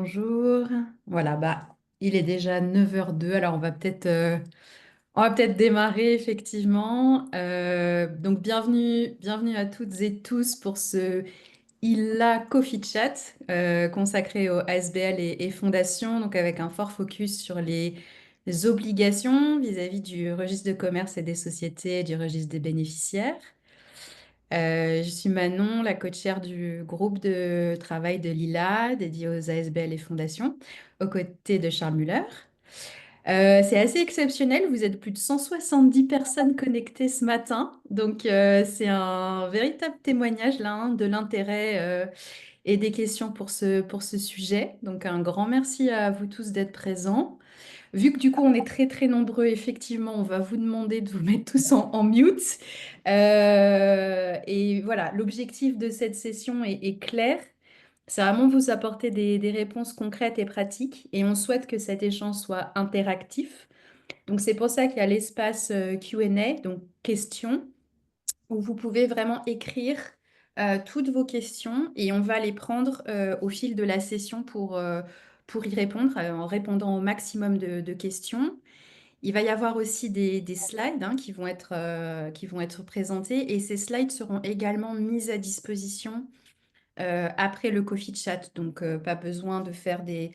bonjour. Voilà, il est déjà 9h02, alors on va peut-être démarrer effectivement. Donc bienvenue à toutes et tous pour ce ILA Coffee Chat consacré au ASBL et fondations, donc avec un fort focus sur les obligations vis-à-vis du registre de commerce et des sociétés et du registre des bénéficiaires. Je suis Manon, la co-chair du groupe de travail de Lila, dédié aux ASBL et fondations, aux côtés de Charles Muller. C'est assez exceptionnel, vous êtes plus de 170 personnes connectées ce matin, donc c'est un véritable témoignage là, de l'intérêt et des questions pour ce sujet. Donc un grand merci à vous tous d'être présents. Vu que du coup on est très très nombreux, effectivement, on va vous demander de vous mettre tous en mute. Et voilà, l'objectif de cette session est clair. C'est vraiment vous apporter des réponses concrètes et pratiques. Et on souhaite que cet échange soit interactif. Donc c'est pour ça qu'il y a l'espace Q&A, donc questions, où vous pouvez vraiment écrire toutes vos questions et on va les prendre au fil de la session pour y répondre, en répondant au maximum de questions. Il va y avoir aussi des slides qui vont être présentés et ces slides seront également mis à disposition après le coffee chat. Donc, pas besoin de faire des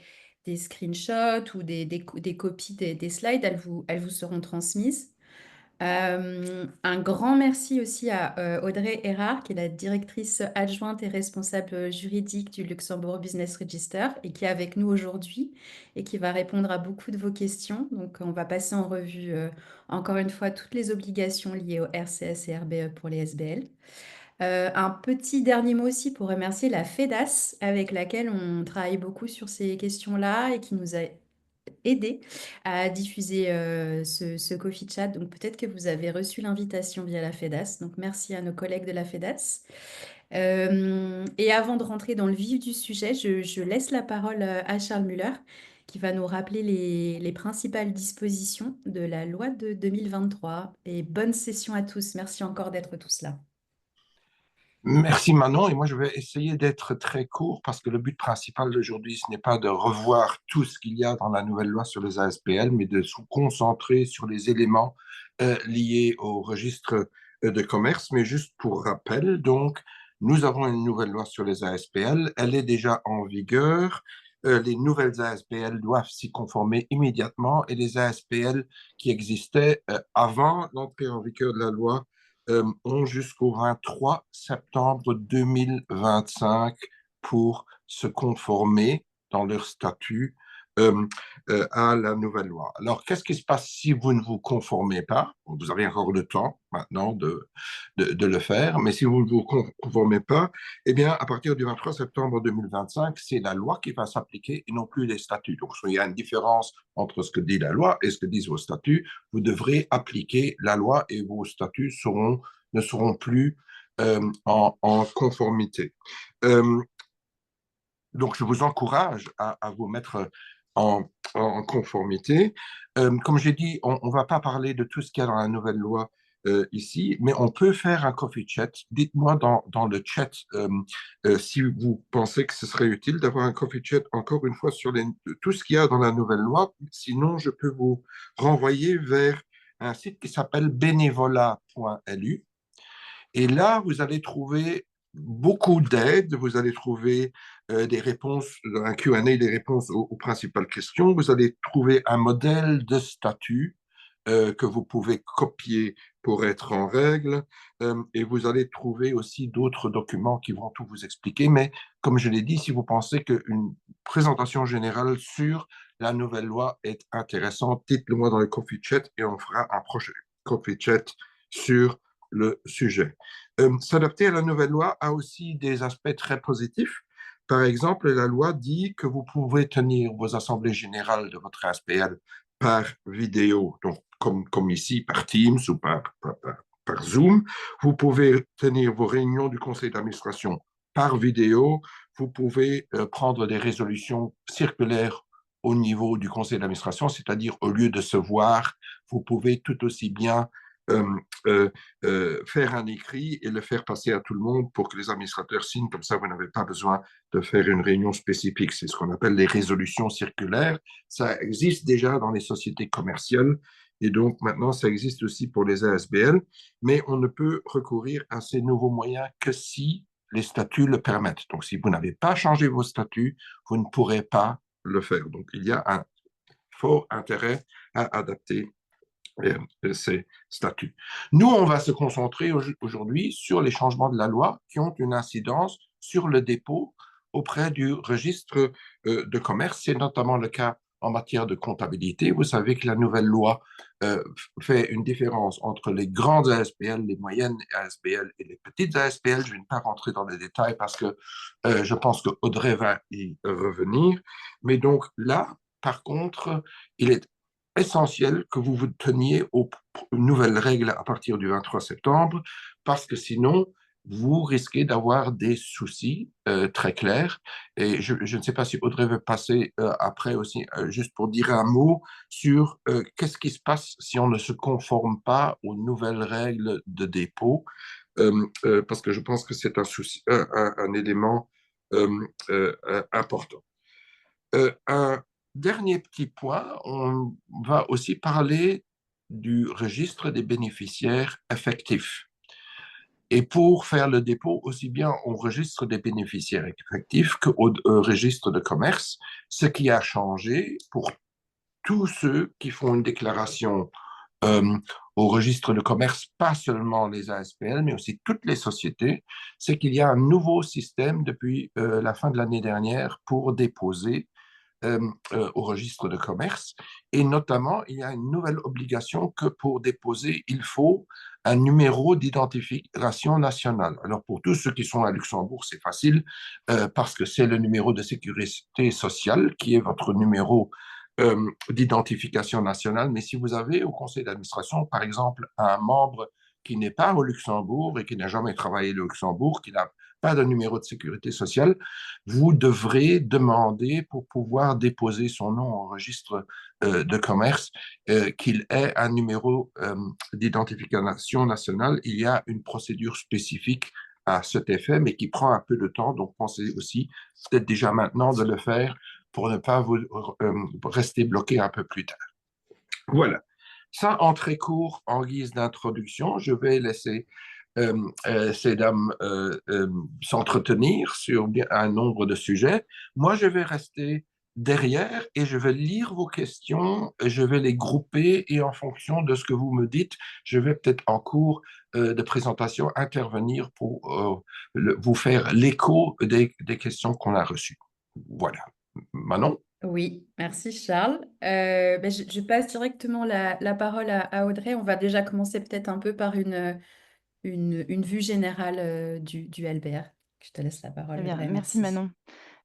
screenshots ou des copies des slides, elles vous seront transmises. Un grand merci aussi à Audrey Erard, qui est la directrice adjointe et responsable juridique du Luxembourg Business Register et qui est avec nous aujourd'hui et qui va répondre à beaucoup de vos questions. Donc, on va passer en revue encore une fois toutes les obligations liées au RCS et RBE pour les SBL. Un petit dernier mot aussi pour remercier la FEDAS avec laquelle on travaille beaucoup sur ces questions-là et qui nous a aider à diffuser ce coffee chat. Donc peut-être que vous avez reçu l'invitation via la FEDAS. Donc merci à nos collègues de la FEDAS. Et avant de rentrer dans le vif du sujet, je laisse la parole à Charles Muller qui va nous rappeler les principales dispositions de la loi de 2023. Et bonne session à tous. Merci encore d'être tous là. Merci Manon, et moi je vais essayer d'être très court parce que le but principal d'aujourd'hui, ce n'est pas de revoir tout ce qu'il y a dans la nouvelle loi sur les ASPL, mais de se concentrer sur les éléments liés au registre de commerce. Mais juste pour rappel, donc, nous avons une nouvelle loi sur les ASPL, elle est déjà en vigueur. Les nouvelles ASPL doivent s'y conformer immédiatement et les ASPL qui existaient avant l'entrée en vigueur de la loi ont jusqu'au 23 septembre 2025 pour se conformer dans leur statut euh, à la nouvelle loi. Alors, qu'est-ce qui se passe si vous ne vous conformez pas? Vous avez encore le temps maintenant de le faire, mais si vous ne vous conformez pas, eh bien, à partir du 23 septembre 2025, c'est la loi qui va s'appliquer et non plus les statuts. Donc, il y a une différence entre ce que dit la loi et ce que disent vos statuts. Vous devrez appliquer la loi et vos statuts ne seront plus en conformité. Euh, donc, je vous encourage à vous mettre en, en conformité. Comme j'ai dit, on ne va pas parler de tout ce qu'il y a dans la nouvelle loi ici, mais on peut faire un coffee chat. Dites-moi dans le chat si vous pensez que ce serait utile d'avoir un coffee chat encore une fois sur tout ce qu'il y a dans la nouvelle loi. Sinon, je peux vous renvoyer vers un site qui s'appelle bénévolat.lu. Et là, vous allez trouver beaucoup d'aides, vous allez trouver des réponses, un Q&A, des réponses aux principales questions, vous allez trouver un modèle de statut que vous pouvez copier pour être en règle, et vous allez trouver aussi d'autres documents qui vont tout vous expliquer. Mais comme je l'ai dit, si vous pensez qu'une présentation générale sur la nouvelle loi est intéressante, dites-le moi dans le coffee chat et on fera un prochain coffee chat sur le sujet. S'adapter à la nouvelle loi a aussi des aspects très positifs. Par exemple, la loi dit que vous pouvez tenir vos assemblées générales de votre ASPL par vidéo, donc comme ici, par Teams ou par Zoom. Vous pouvez tenir vos réunions du conseil d'administration par vidéo. Vous pouvez prendre des résolutions circulaires au niveau du conseil d'administration, c'est-à-dire au lieu de se voir, vous pouvez tout aussi bien euh, faire un écrit et le faire passer à tout le monde pour que les administrateurs signent. Comme ça, vous n'avez pas besoin de faire une réunion spécifique. C'est ce qu'on appelle les résolutions circulaires. Ça existe déjà dans les sociétés commerciales et donc maintenant, ça existe aussi pour les ASBL, mais on ne peut recourir à ces nouveaux moyens que si les statuts le permettent. Donc, si vous n'avez pas changé vos statuts, vous ne pourrez pas le faire. Donc, il y a un fort intérêt à adapter ces statuts. Nous, on va se concentrer aujourd'hui sur les changements de la loi qui ont une incidence sur le dépôt auprès du registre de commerce. C'est notamment le cas en matière de comptabilité. Vous savez que la nouvelle loi fait une différence entre les grandes ASBL, les moyennes ASBL et les petites ASBL. Je ne vais pas rentrer dans les détails parce que je pense que Audrey va y revenir. Mais donc là, par contre, il est essentiel que vous vous teniez aux nouvelles règles à partir du 23 septembre, parce que sinon, vous risquez d'avoir des soucis très clairs. Et je ne sais pas si Audrey veut passer après aussi, juste pour dire un mot sur qu'est-ce qui se passe si on ne se conforme pas aux nouvelles règles de dépôt, parce que je pense que c'est un souci, un élément important. Un dernier petit point, on va aussi parler du registre des bénéficiaires effectifs. Et pour faire le dépôt aussi bien au registre des bénéficiaires effectifs qu'au registre de commerce, ce qui a changé pour tous ceux qui font une déclaration euh, au registre de commerce, pas seulement les ASPL, mais aussi toutes les sociétés, c'est qu'il y a un nouveau système depuis la fin de l'année dernière pour déposer au registre de commerce. Et notamment, il y a une nouvelle obligation que pour déposer, il faut un numéro d'identification nationale. Alors pour tous ceux qui sont à Luxembourg, c'est facile parce que c'est le numéro de sécurité sociale qui est votre numéro d'identification nationale. Mais si vous avez au conseil d'administration, par exemple, un membre qui n'est pas au Luxembourg et qui n'a jamais travaillé au Luxembourg, qui n'a pas de numéro de sécurité sociale, vous devrez demander pour pouvoir déposer son nom au registre de commerce qu'il ait un numéro d'identification nationale. Il y a une procédure spécifique à cet effet, mais qui prend un peu de temps. Donc, pensez aussi peut-être déjà maintenant de le faire pour ne pas vous rester bloqué un peu plus tard. Voilà. Ça, en très court, en guise d'introduction, je vais laisser ces dames s'entretenir sur un nombre de sujets. Moi, je vais rester derrière et je vais lire vos questions, je vais les grouper et en fonction de ce que vous me dites, je vais peut-être en cours de présentation intervenir pour vous faire l'écho des questions qu'on a reçues. Voilà. Manon? Oui, merci Charles. Ben, je passe directement la parole à Audrey. On va déjà commencer peut-être un peu par une vue générale du LBR. Je te laisse la parole, Très bien, Audrey. merci Merci. Manon.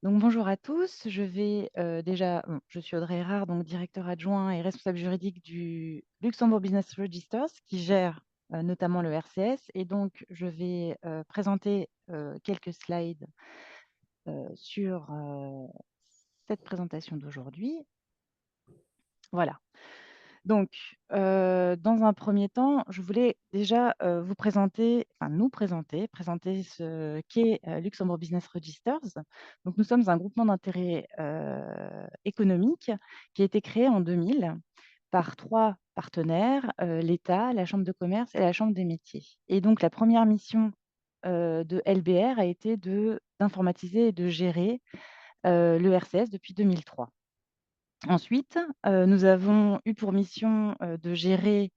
Donc bonjour à tous, je vais déjà, je suis Audrey Erard, donc directeur adjoint et responsable juridique du Luxembourg Business Registers qui gère notamment le RCS et donc je vais présenter quelques slides sur cette présentation d'aujourd'hui. Voilà. Donc, dans un premier temps, je voulais déjà vous présenter, enfin présenter ce qu'est Luxembourg Business Registers. Donc, nous sommes un groupement d'intérêt économique qui a été créé en 2000 par 3 partenaires, l'État, la Chambre de commerce et la Chambre des métiers. Et donc, la première mission de LBR a été d'informatiser et de gérer le RCS depuis 2003. Ensuite, nous avons eu pour mission de gérer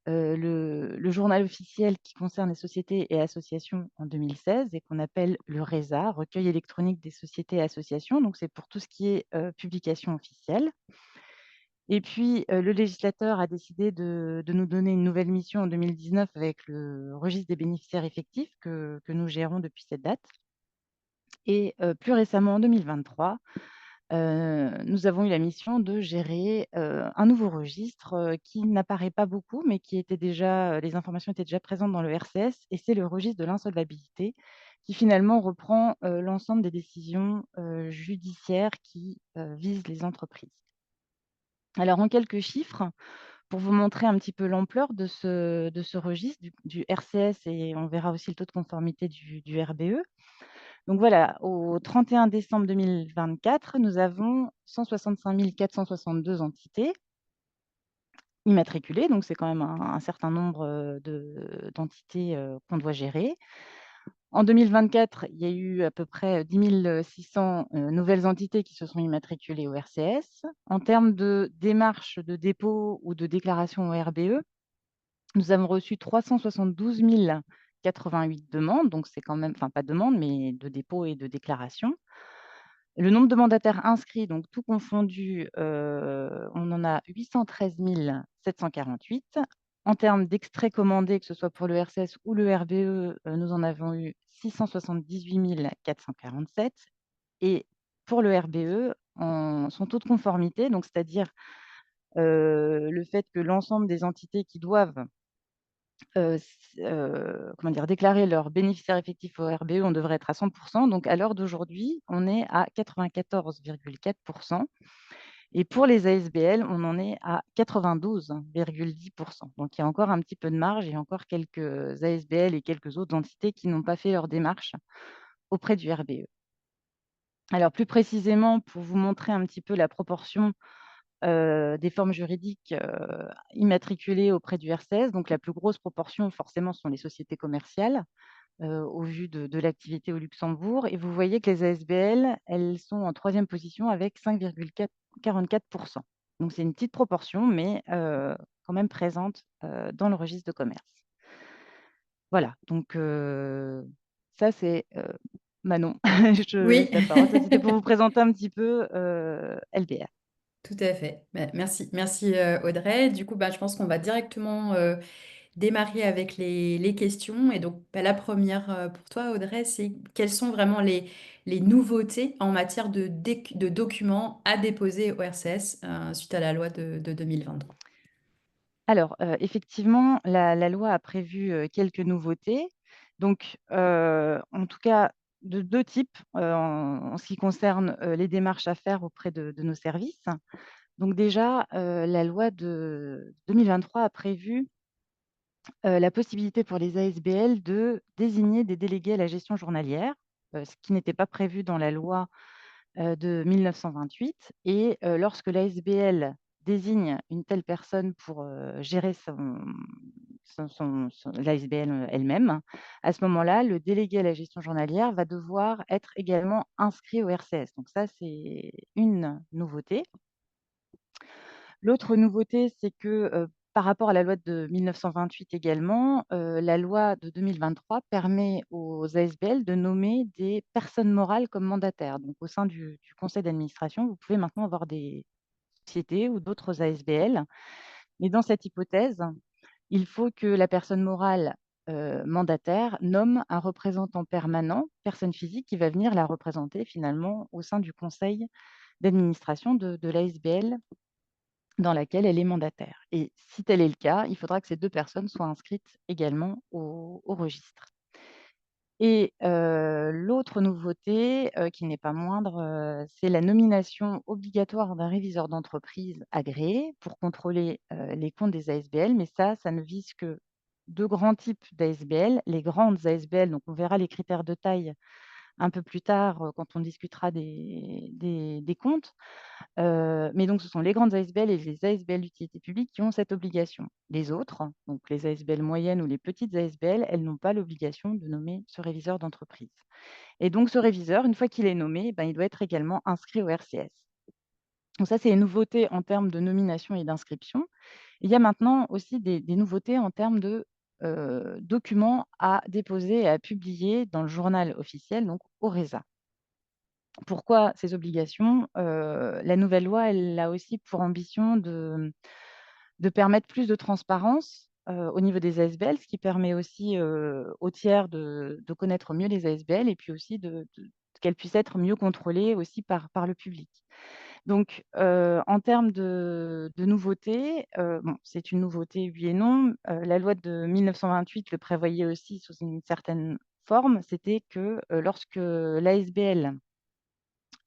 le journal officiel qui concerne les sociétés et associations en 2016 et qu'on appelle le RESA, Recueil électronique des sociétés et associations. Donc, c'est pour tout ce qui est publication officielle. Et puis, le législateur a décidé de nous donner une nouvelle mission en 2019 avec le registre des bénéficiaires effectifs que nous gérons depuis cette date. Et plus récemment, en 2023, nous avons eu la mission de gérer un nouveau registre qui n'apparaît pas beaucoup, mais qui était déjà, les informations étaient déjà présentes dans le RCS, et c'est le registre de l'insolvabilité qui finalement reprend l'ensemble des décisions judiciaires qui visent les entreprises. Alors, en quelques chiffres, Pour vous montrer un petit peu l'ampleur de ce registre du RCS, et on verra aussi le taux de conformité du RBE. Donc voilà, au 31 décembre 2024, nous avons 165 462 entités immatriculées, donc c'est quand même un certain nombre d'entités qu'on doit gérer. En 2024, il y a eu à peu près 10 600 nouvelles entités qui se sont immatriculées au RCS. En termes de démarches de dépôt ou de déclaration au RBE, nous avons reçu 372 088 demandes, donc c'est quand même, enfin pas demandes, mais de dépôt et de déclaration. Le nombre de mandataires inscrits, donc tout confondu, on en a 813 748. En termes d'extraits commandés, que ce soit pour le RCS ou le RBE, nous en avons eu 678 447. Et pour le RBE, son taux de conformité, donc c'est-à-dire le fait que l'ensemble des entités qui doivent comment dire, déclarer leurs bénéficiaires effectifs au RBE, on devrait être à 100. Donc, à l'heure d'aujourd'hui, on est à 94,4. Et pour les ASBL, on en est à 92,10. Donc, il y a encore un petit peu de marge. Il y a encore quelques ASBL et quelques autres entités qui n'ont pas fait leur démarche auprès du RBE. Alors, plus précisément, pour vous montrer un petit peu la proportion des formes juridiques immatriculées auprès du RCS. Donc, la plus grosse proportion, forcément, sont les sociétés commerciales au vu de l'activité au Luxembourg. Et vous voyez que les ASBL, elles sont en troisième position avec 5,44. Donc, c'est une petite proportion, mais quand même présente dans le registre de commerce. Voilà, donc ça, c'est Manon. Je Oui, laisse la parole. Ça, c'était pour vous présenter un petit peu LBR. tout à fait. Bah, merci, merci Audrey. Du coup, bah, je pense qu'on va directement démarrer avec les questions. Et donc, bah, la première pour toi, Audrey, c'est quelles sont vraiment les nouveautés en matière de documents à déposer au RCS suite à la loi de 2023? Alors, effectivement, la loi a prévu quelques nouveautés. Donc, en tout cas, de deux types en ce qui concerne les démarches à faire auprès de nos services. Donc déjà, la loi de 2023 a prévu la possibilité pour les ASBL de désigner des délégués à la gestion journalière, ce qui n'était pas prévu dans la loi de 1928. Et lorsque l'ASBL désigne une telle personne pour gérer l'ASBL elle-même, à ce moment-là, le délégué à la gestion journalière va devoir être également inscrit au RCS. Donc ça, c'est une nouveauté. L'autre nouveauté, c'est que par rapport à la loi de 1928 également, la loi de 2023 permet aux ASBL de nommer des personnes morales comme mandataires. Donc, au sein du conseil d'administration, vous pouvez maintenant avoir des sociétés ou d'autres ASBL. Mais dans cette hypothèse, il faut que la personne morale mandataire nomme un représentant permanent, personne physique, qui va venir la représenter finalement au sein du conseil d'administration de l'ASBL dans laquelle elle est mandataire. Et si tel est le cas, il faudra que ces deux personnes soient inscrites également au registre. Et l'autre nouveauté, qui n'est pas moindre, c'est la nomination obligatoire d'un réviseur d'entreprise agréé pour contrôler les comptes des ASBL. Mais ça ne vise que deux grands types d'ASBL. Les grandes ASBL, donc on verra les critères de taille un peu plus tard quand on discutera des comptes. Mais donc, ce sont les grandes ASBL et les ASBL d'utilité publique qui ont cette obligation. Les autres, donc les ASBL moyennes ou les petites ASBL, elles n'ont pas l'obligation de nommer ce réviseur d'entreprise. Et donc, ce réviseur, une fois qu'il est nommé, ben, il doit être également inscrit au RCS. Donc ça, c'est une nouveauté en termes de nomination et d'inscription. Il y a maintenant aussi des nouveautés en termes de documents à déposer et à publier dans le journal officiel, donc au RESA. Pourquoi ces obligations? La nouvelle loi, elle a aussi pour ambition de permettre plus de transparence au niveau des ASBL, ce qui permet aussi aux tiers de connaître mieux les ASBL et puis aussi qu'elles puissent être mieux contrôlées aussi par le public. Donc, en termes de nouveautés, bon, c'est une nouveauté, oui et non. La loi de 1928 le prévoyait aussi sous une certaine forme, c'était que lorsque l'ASBL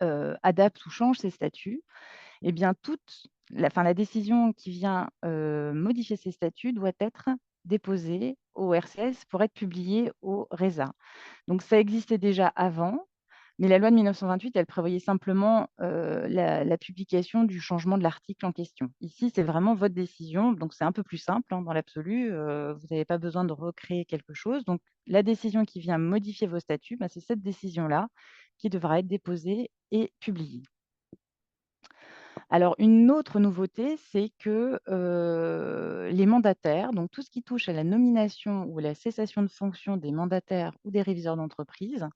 adapte ou change ses statuts, eh bien, toutes la décision qui vient modifier ces statuts doit être déposée au RCS pour être publiée au RESA. Donc ça existait déjà avant, mais la loi de 1928, elle prévoyait simplement la publication du changement de l'article en question. Ici, c'est vraiment votre décision, donc c'est un peu plus simple dans l'absolu. Vous n'avez pas besoin de recréer quelque chose. Donc la décision qui vient modifier vos statuts, c'est cette décision-là qui devra être déposée et publiée. Alors, une autre nouveauté, c'est que les mandataires, donc tout ce qui touche à la nomination ou à la cessation de fonction des mandataires ou des réviseurs d'entreprise,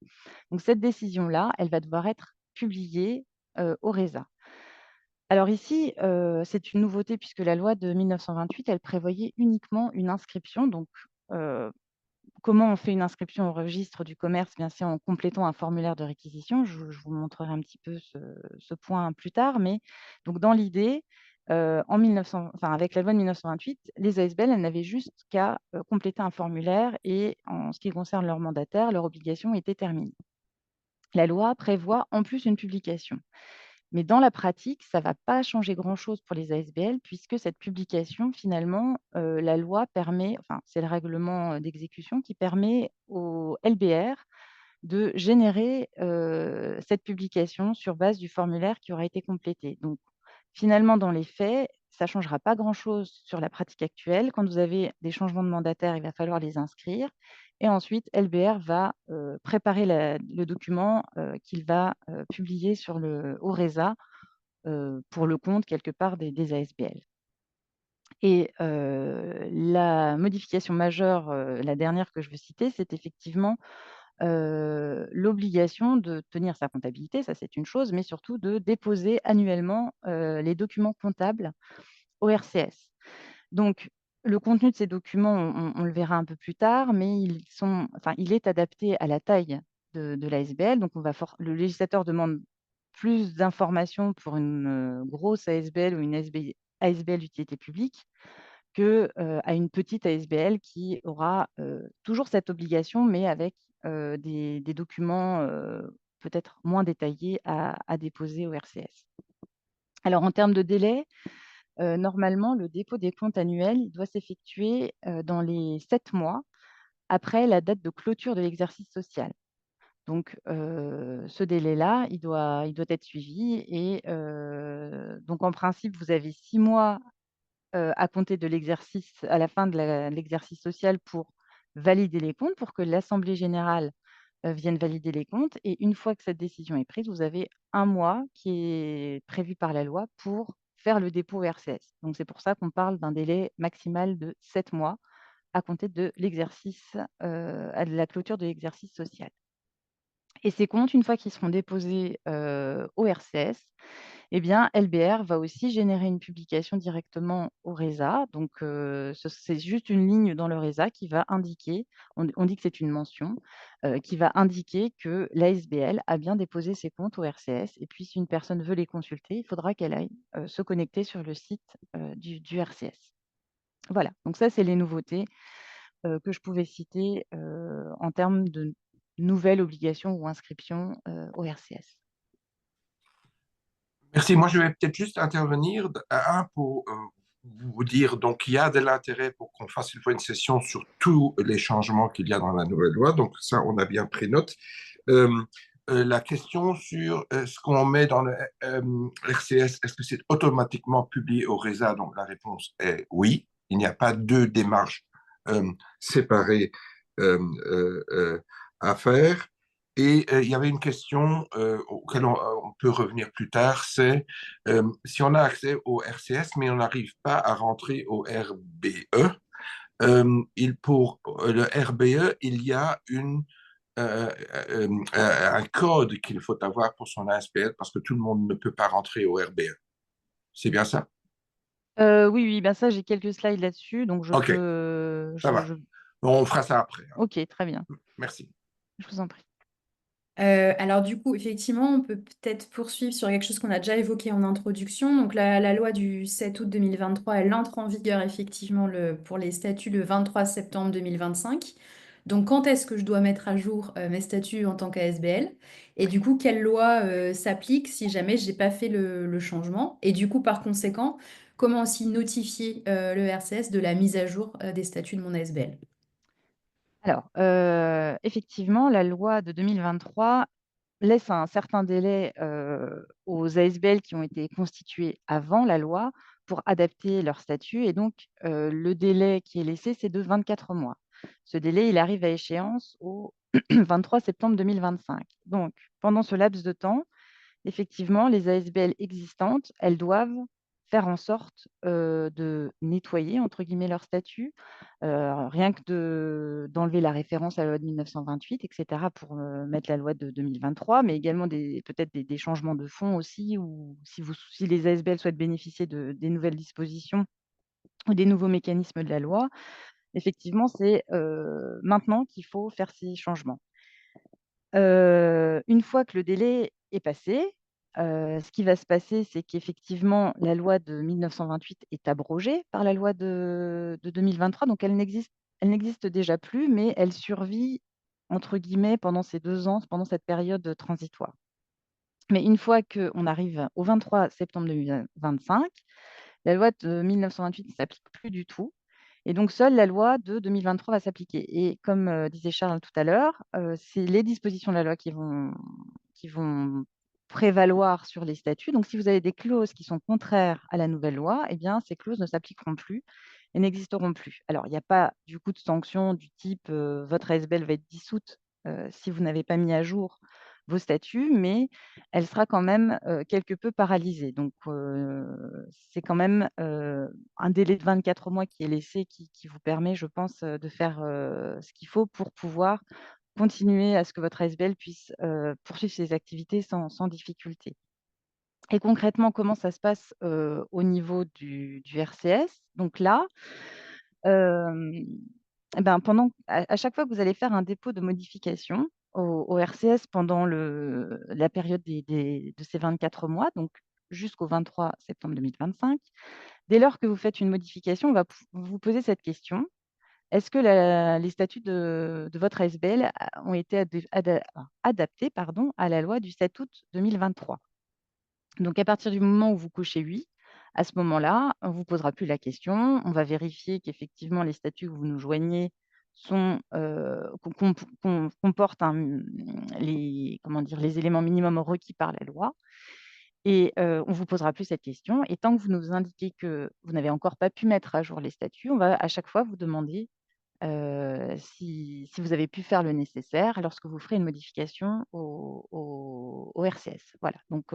donc cette décision-là, elle va devoir être publiée au RESA. Alors ici, c'est une nouveauté puisque la loi de 1928, elle prévoyait uniquement une inscription. Donc, comment on fait une inscription au registre du commerce? Bien, c'est en complétant un formulaire de réquisition. Je vous montrerai un petit peu ce point plus tard. Mais donc, dans l'idée, avec la loi de 1928, les ASBL, elles n'avaient juste qu'à compléter un formulaire et en ce qui concerne leurs mandataires, leur obligation était terminée. La loi prévoit en plus une publication. Mais dans la pratique, ça ne va pas changer grand-chose pour les ASBL puisque cette publication, finalement, la loi permet, enfin, c'est le règlement d'exécution qui permet au LBR de générer cette publication sur base du formulaire qui aura été complété. Donc, finalement, dans les faits, ça ne changera pas grand-chose sur la pratique actuelle. Quand vous avez des changements de mandataire, il va falloir les inscrire. Et ensuite, LBR va préparer le document qu'il va publier au RESA pour le compte, quelque part, des ASBL. Et la modification majeure, la dernière que je veux citer, c'est effectivement l'obligation de tenir sa comptabilité, ça c'est une chose, mais surtout de déposer annuellement les documents comptables au RCS. Donc, le contenu de ces documents, on le verra un peu plus tard, mais il est adapté à la taille de l'ASBL. Donc, le législateur demande plus d'informations pour une grosse ASBL ou une ASBL d'utilité publique qu'à une petite ASBL qui aura toujours cette obligation, mais avec des documents peut-être moins détaillés à déposer au RCS. Alors, en termes de délai, normalement, le dépôt des comptes annuels il doit s'effectuer dans les 7 mois après la date de clôture de l'exercice social. Donc, ce délai-là, il doit être suivi. Et donc, en principe, vous avez 6 mois à compter de l'exercice, à la fin de l'exercice social pour valider les comptes, pour que l'Assemblée générale vienne valider les comptes. Et une fois que cette décision est prise, vous avez 1 mois qui est prévu par la loi pour faire le dépôt au RCS. Donc, c'est pour ça qu'on parle d'un délai maximal de 7 mois à compter de l'exercice, à la clôture de l'exercice social. Et ces comptes, une fois qu'ils seront déposés au RCS, eh bien, LBR va aussi générer une publication directement au RESA. Donc, c'est juste une ligne dans le RESA qui va indiquer, on dit que c'est une mention, qui va indiquer que l'ASBL a bien déposé ses comptes au RCS. Et puis, si une personne veut les consulter, il faudra qu'elle aille se connecter sur le site du RCS. Voilà, donc ça, c'est les nouveautés que je pouvais citer en termes de nouvelles obligations ou inscriptions au RCS. Merci. Moi, je vais peut-être juste intervenir pour vous dire, donc il y a de l'intérêt pour qu'on fasse une fois une session sur tous les changements qu'il y a dans la nouvelle loi. Donc ça, on a bien pris note. Euh, la question sur ce qu'on met dans le RCS, est-ce que c'est automatiquement publié au RESA? Donc la réponse est oui. Il n'y a pas deux démarches séparées euh, à faire. Et il y avait une question auquel on peut revenir plus tard, c'est si on a accès au RCS, mais on n'arrive pas à rentrer au RBE, pour le RBE, il y a un code qu'il faut avoir pour son ASPL parce que tout le monde ne peut pas rentrer au RBE. C'est bien ça? Oui, oui, ben ça, j'ai quelques slides là-dessus, donc je OK, peux. ça va. On fera ça après, hein. Ok, très bien. Merci. Je vous en prie. Alors du coup, effectivement, on peut peut-être poursuivre sur quelque chose qu'on a déjà évoqué en introduction. Donc la loi du 7 août 2023, elle entre en vigueur effectivement pour les statuts le 23 septembre 2025. Donc quand est-ce que je dois mettre à jour mes statuts en tant qu'ASBL? Et du coup, quelle loi s'applique si jamais j'ai pas fait le changement? Et du coup, par conséquent, comment aussi notifier le RCS de la mise à jour des statuts de mon ASBL? Alors, effectivement, la loi de 2023 laisse un certain délai aux ASBL qui ont été constitués avant la loi pour adapter leur statut. Et donc, le délai qui est laissé, c'est de 24 mois. Ce délai, il arrive à échéance au 23 septembre 2025. Donc, pendant ce laps de temps, effectivement, les ASBL existantes, elles doivent faire en sorte de nettoyer, entre guillemets, leur statut, rien que d'enlever la référence à la loi de 1928, etc., pour mettre la loi de 2023, mais également peut-être des changements de fond aussi, ou si les ASBL souhaitent bénéficier des nouvelles dispositions ou des nouveaux mécanismes de la loi, effectivement, c'est maintenant qu'il faut faire ces changements. Une fois que le délai est passé, ce qui va se passer, c'est qu'effectivement, la loi de 1928 est abrogée par la loi de 2023, donc elle n'existe déjà plus, mais elle survit, entre guillemets, pendant ces 2 ans, pendant cette période transitoire. Mais une fois qu'on arrive au 23 septembre 2025, la loi de 1928 ne s'applique plus du tout et donc seule la loi de 2023 va s'appliquer. Et comme disait Charles tout à l'heure, c'est les dispositions de la loi qui vont prévaloir sur les statuts. Donc si vous avez des clauses qui sont contraires à la nouvelle loi, eh bien ces clauses ne s'appliqueront plus et n'existeront plus. Alors il n'y a pas du coup de sanction du type votre ASBL va être dissoute si vous n'avez pas mis à jour vos statuts, mais elle sera quand même quelque peu paralysée. Donc, c'est quand même un délai de 24 mois qui est laissé, qui vous permet, je pense, de faire ce qu'il faut pour pouvoir continuer à ce que votre ASBL puisse poursuivre ses activités sans difficulté. Et concrètement, comment ça se passe au niveau du RCS? Donc là, euh, eh ben, à chaque fois que vous allez faire un dépôt de modification au RCS pendant la période de ces 24 mois, donc jusqu'au 23 septembre 2025, dès lors que vous faites une modification, on va vous poser cette question. Est-ce que les statuts de votre ASBL ont été adaptés pardon, à la loi du 7 août 2023? Donc, à partir du moment où vous cochez oui, à ce moment-là, on ne vous posera plus la question. On va vérifier qu'effectivement, les statuts que vous nous joignez comportent comment dire, les éléments minimums requis par la loi. Et on ne vous posera plus cette question. Et tant que vous nous indiquez que vous n'avez encore pas pu mettre à jour les statuts, on va à chaque fois vous demander si vous avez pu faire le nécessaire lorsque vous ferez une modification au RCS. Voilà, donc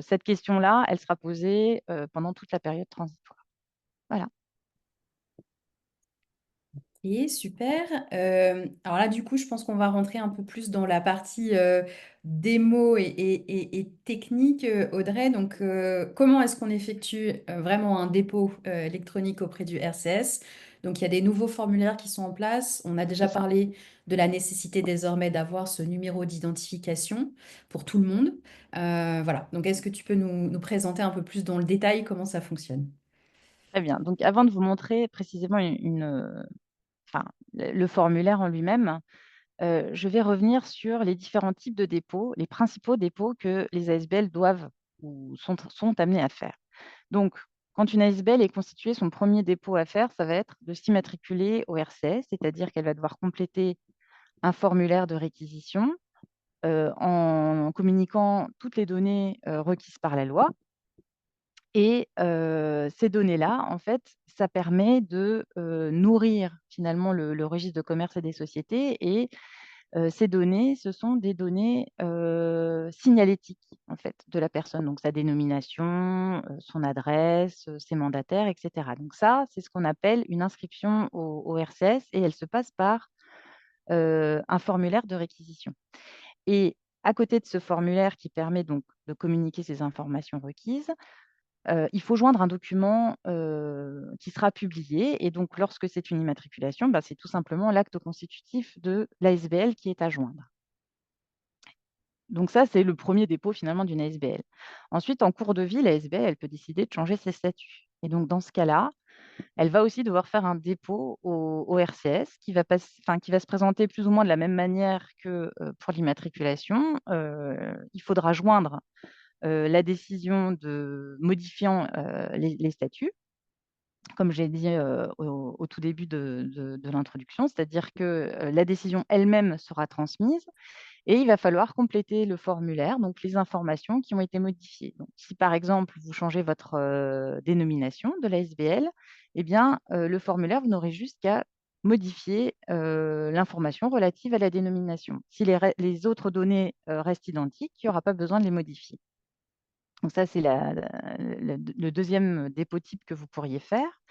cette question-là, elle sera posée pendant toute la période transitoire. Voilà. Et super. Alors là, du coup, je pense qu'on va rentrer un peu plus dans la partie démo et technique, Audrey. Donc, comment est-ce qu'on effectue vraiment un dépôt électronique auprès du RCS? Donc, il y a des nouveaux formulaires qui sont en place. On a C'est déjà ça. parlé de la nécessité désormais d'avoir ce numéro d'identification pour tout le monde. Voilà. Donc, est-ce que tu peux nous présenter un peu plus dans le détail comment ça fonctionne? Très bien. Donc, avant de vous montrer précisément enfin, le formulaire en lui-même, je vais revenir sur les différents types de dépôts, les principaux dépôts que les ASBL doivent ou sont amenés à faire. Donc, quand une ASBL est constituée, son premier dépôt à faire, ça va être de s'immatriculer au RCS, c'est-à-dire qu'elle va devoir compléter un formulaire de réquisition en communiquant toutes les données requises par la loi. Et ces données-là, en fait, ça permet de nourrir finalement le registre de commerce et des sociétés. Et ces données, ce sont des données signalétiques en fait, de la personne, donc sa dénomination, son adresse, ses mandataires, etc. Donc ça, c'est ce qu'on appelle une inscription au RCS et elle se passe par un formulaire de réquisition. Et à côté de ce formulaire qui permet donc de communiquer ces informations requises, il faut joindre un document qui sera publié. Et donc, lorsque c'est une immatriculation, bah, c'est tout simplement l'acte constitutif de l'ASBL qui est à joindre. Donc ça, c'est le premier dépôt finalement d'une ASBL. Ensuite, en cours de vie, l'ASBL, elle peut décider de changer ses statuts. Et donc, dans ce cas-là, elle va aussi devoir faire un dépôt au RCS qui va se présenter plus ou moins de la même manière que pour l'immatriculation. Il faudra joindre la décision modifiant les statuts, comme j'ai dit au tout début de l'introduction, c'est-à-dire que la décision elle-même sera transmise et il va falloir compléter le formulaire, donc les informations qui ont été modifiées. Donc, si par exemple, vous changez votre dénomination de la SBL, eh bien, le formulaire, vous n'aurez juste qu'à modifier l'information relative à la dénomination. Si les autres données restent identiques, il n'y aura pas besoin de les modifier. Donc ça, c'est le deuxième dépôt type que vous pourriez faire.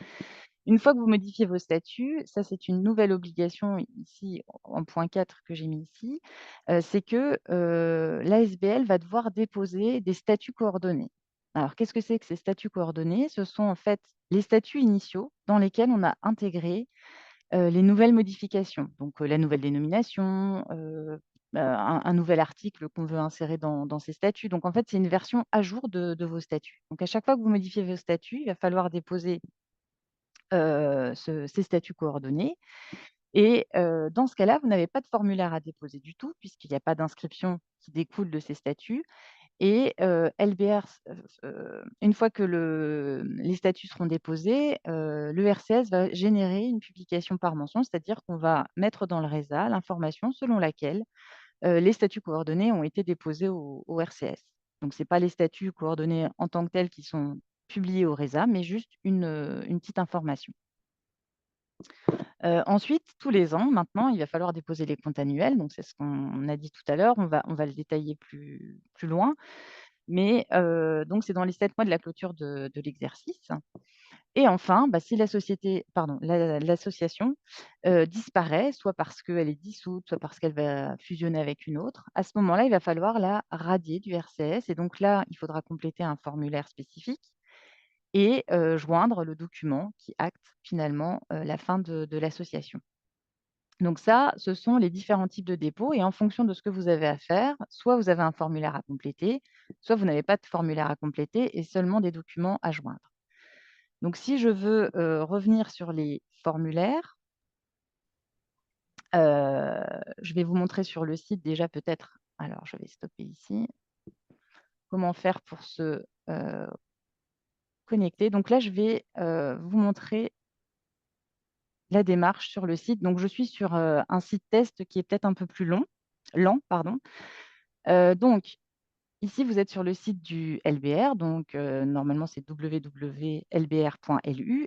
Une fois que vous modifiez vos statuts, ça c'est une nouvelle obligation ici en point 4 que j'ai mis ici, c'est que l'ASBL va devoir déposer des statuts coordonnés. Alors qu'est-ce que c'est que ces statuts coordonnés? Ce sont en fait les statuts initiaux dans lesquels on a intégré les nouvelles modifications, donc la nouvelle dénomination, un nouvel article qu'on veut insérer dans ces statuts. Donc en fait, c'est une version à jour de vos statuts. Donc à chaque fois que vous modifiez vos statuts, il va falloir déposer ces statuts coordonnés. Et dans ce cas-là, vous n'avez pas de formulaire à déposer du tout, puisqu'il n'y a pas d'inscription qui découle de ces statuts. Et LBR, une fois que les statuts seront déposés, le RCS va générer une publication par mention, c'est-à-dire qu'on va mettre dans le RESA l'information selon laquelle les statuts coordonnés ont été déposés au RCS. Donc, ce n'est pas les statuts coordonnés en tant que tels qui sont publiés au RESA, mais juste une petite information. Ensuite, tous les ans, maintenant, il va falloir déposer les comptes annuels. Donc, c'est ce qu'on a dit tout à l'heure. On va le détailler plus loin. Mais donc, c'est dans les 7 mois de la clôture de l'exercice. Et enfin, si l'association disparaît, soit parce qu'elle est dissoute, soit parce qu'elle va fusionner avec une autre, à ce moment-là, il va falloir la radier du RCS. Et donc là, il faudra compléter un formulaire spécifique et joindre le document qui acte finalement la fin de l'association. Donc ça, ce sont les différents types de dépôts et en fonction de ce que vous avez à faire, soit vous avez un formulaire à compléter, soit vous n'avez pas de formulaire à compléter et seulement des documents à joindre. Donc si je veux revenir sur les formulaires, je vais vous montrer sur le site déjà peut-être, alors je vais stopper ici, comment faire pour se connecter. Donc là, je vais vous montrer la démarche sur le site. Donc je suis sur un site test qui est peut-être un peu plus lent, pardon. Donc, ici, vous êtes sur le site du LBR, donc normalement c'est www.lbr.lu,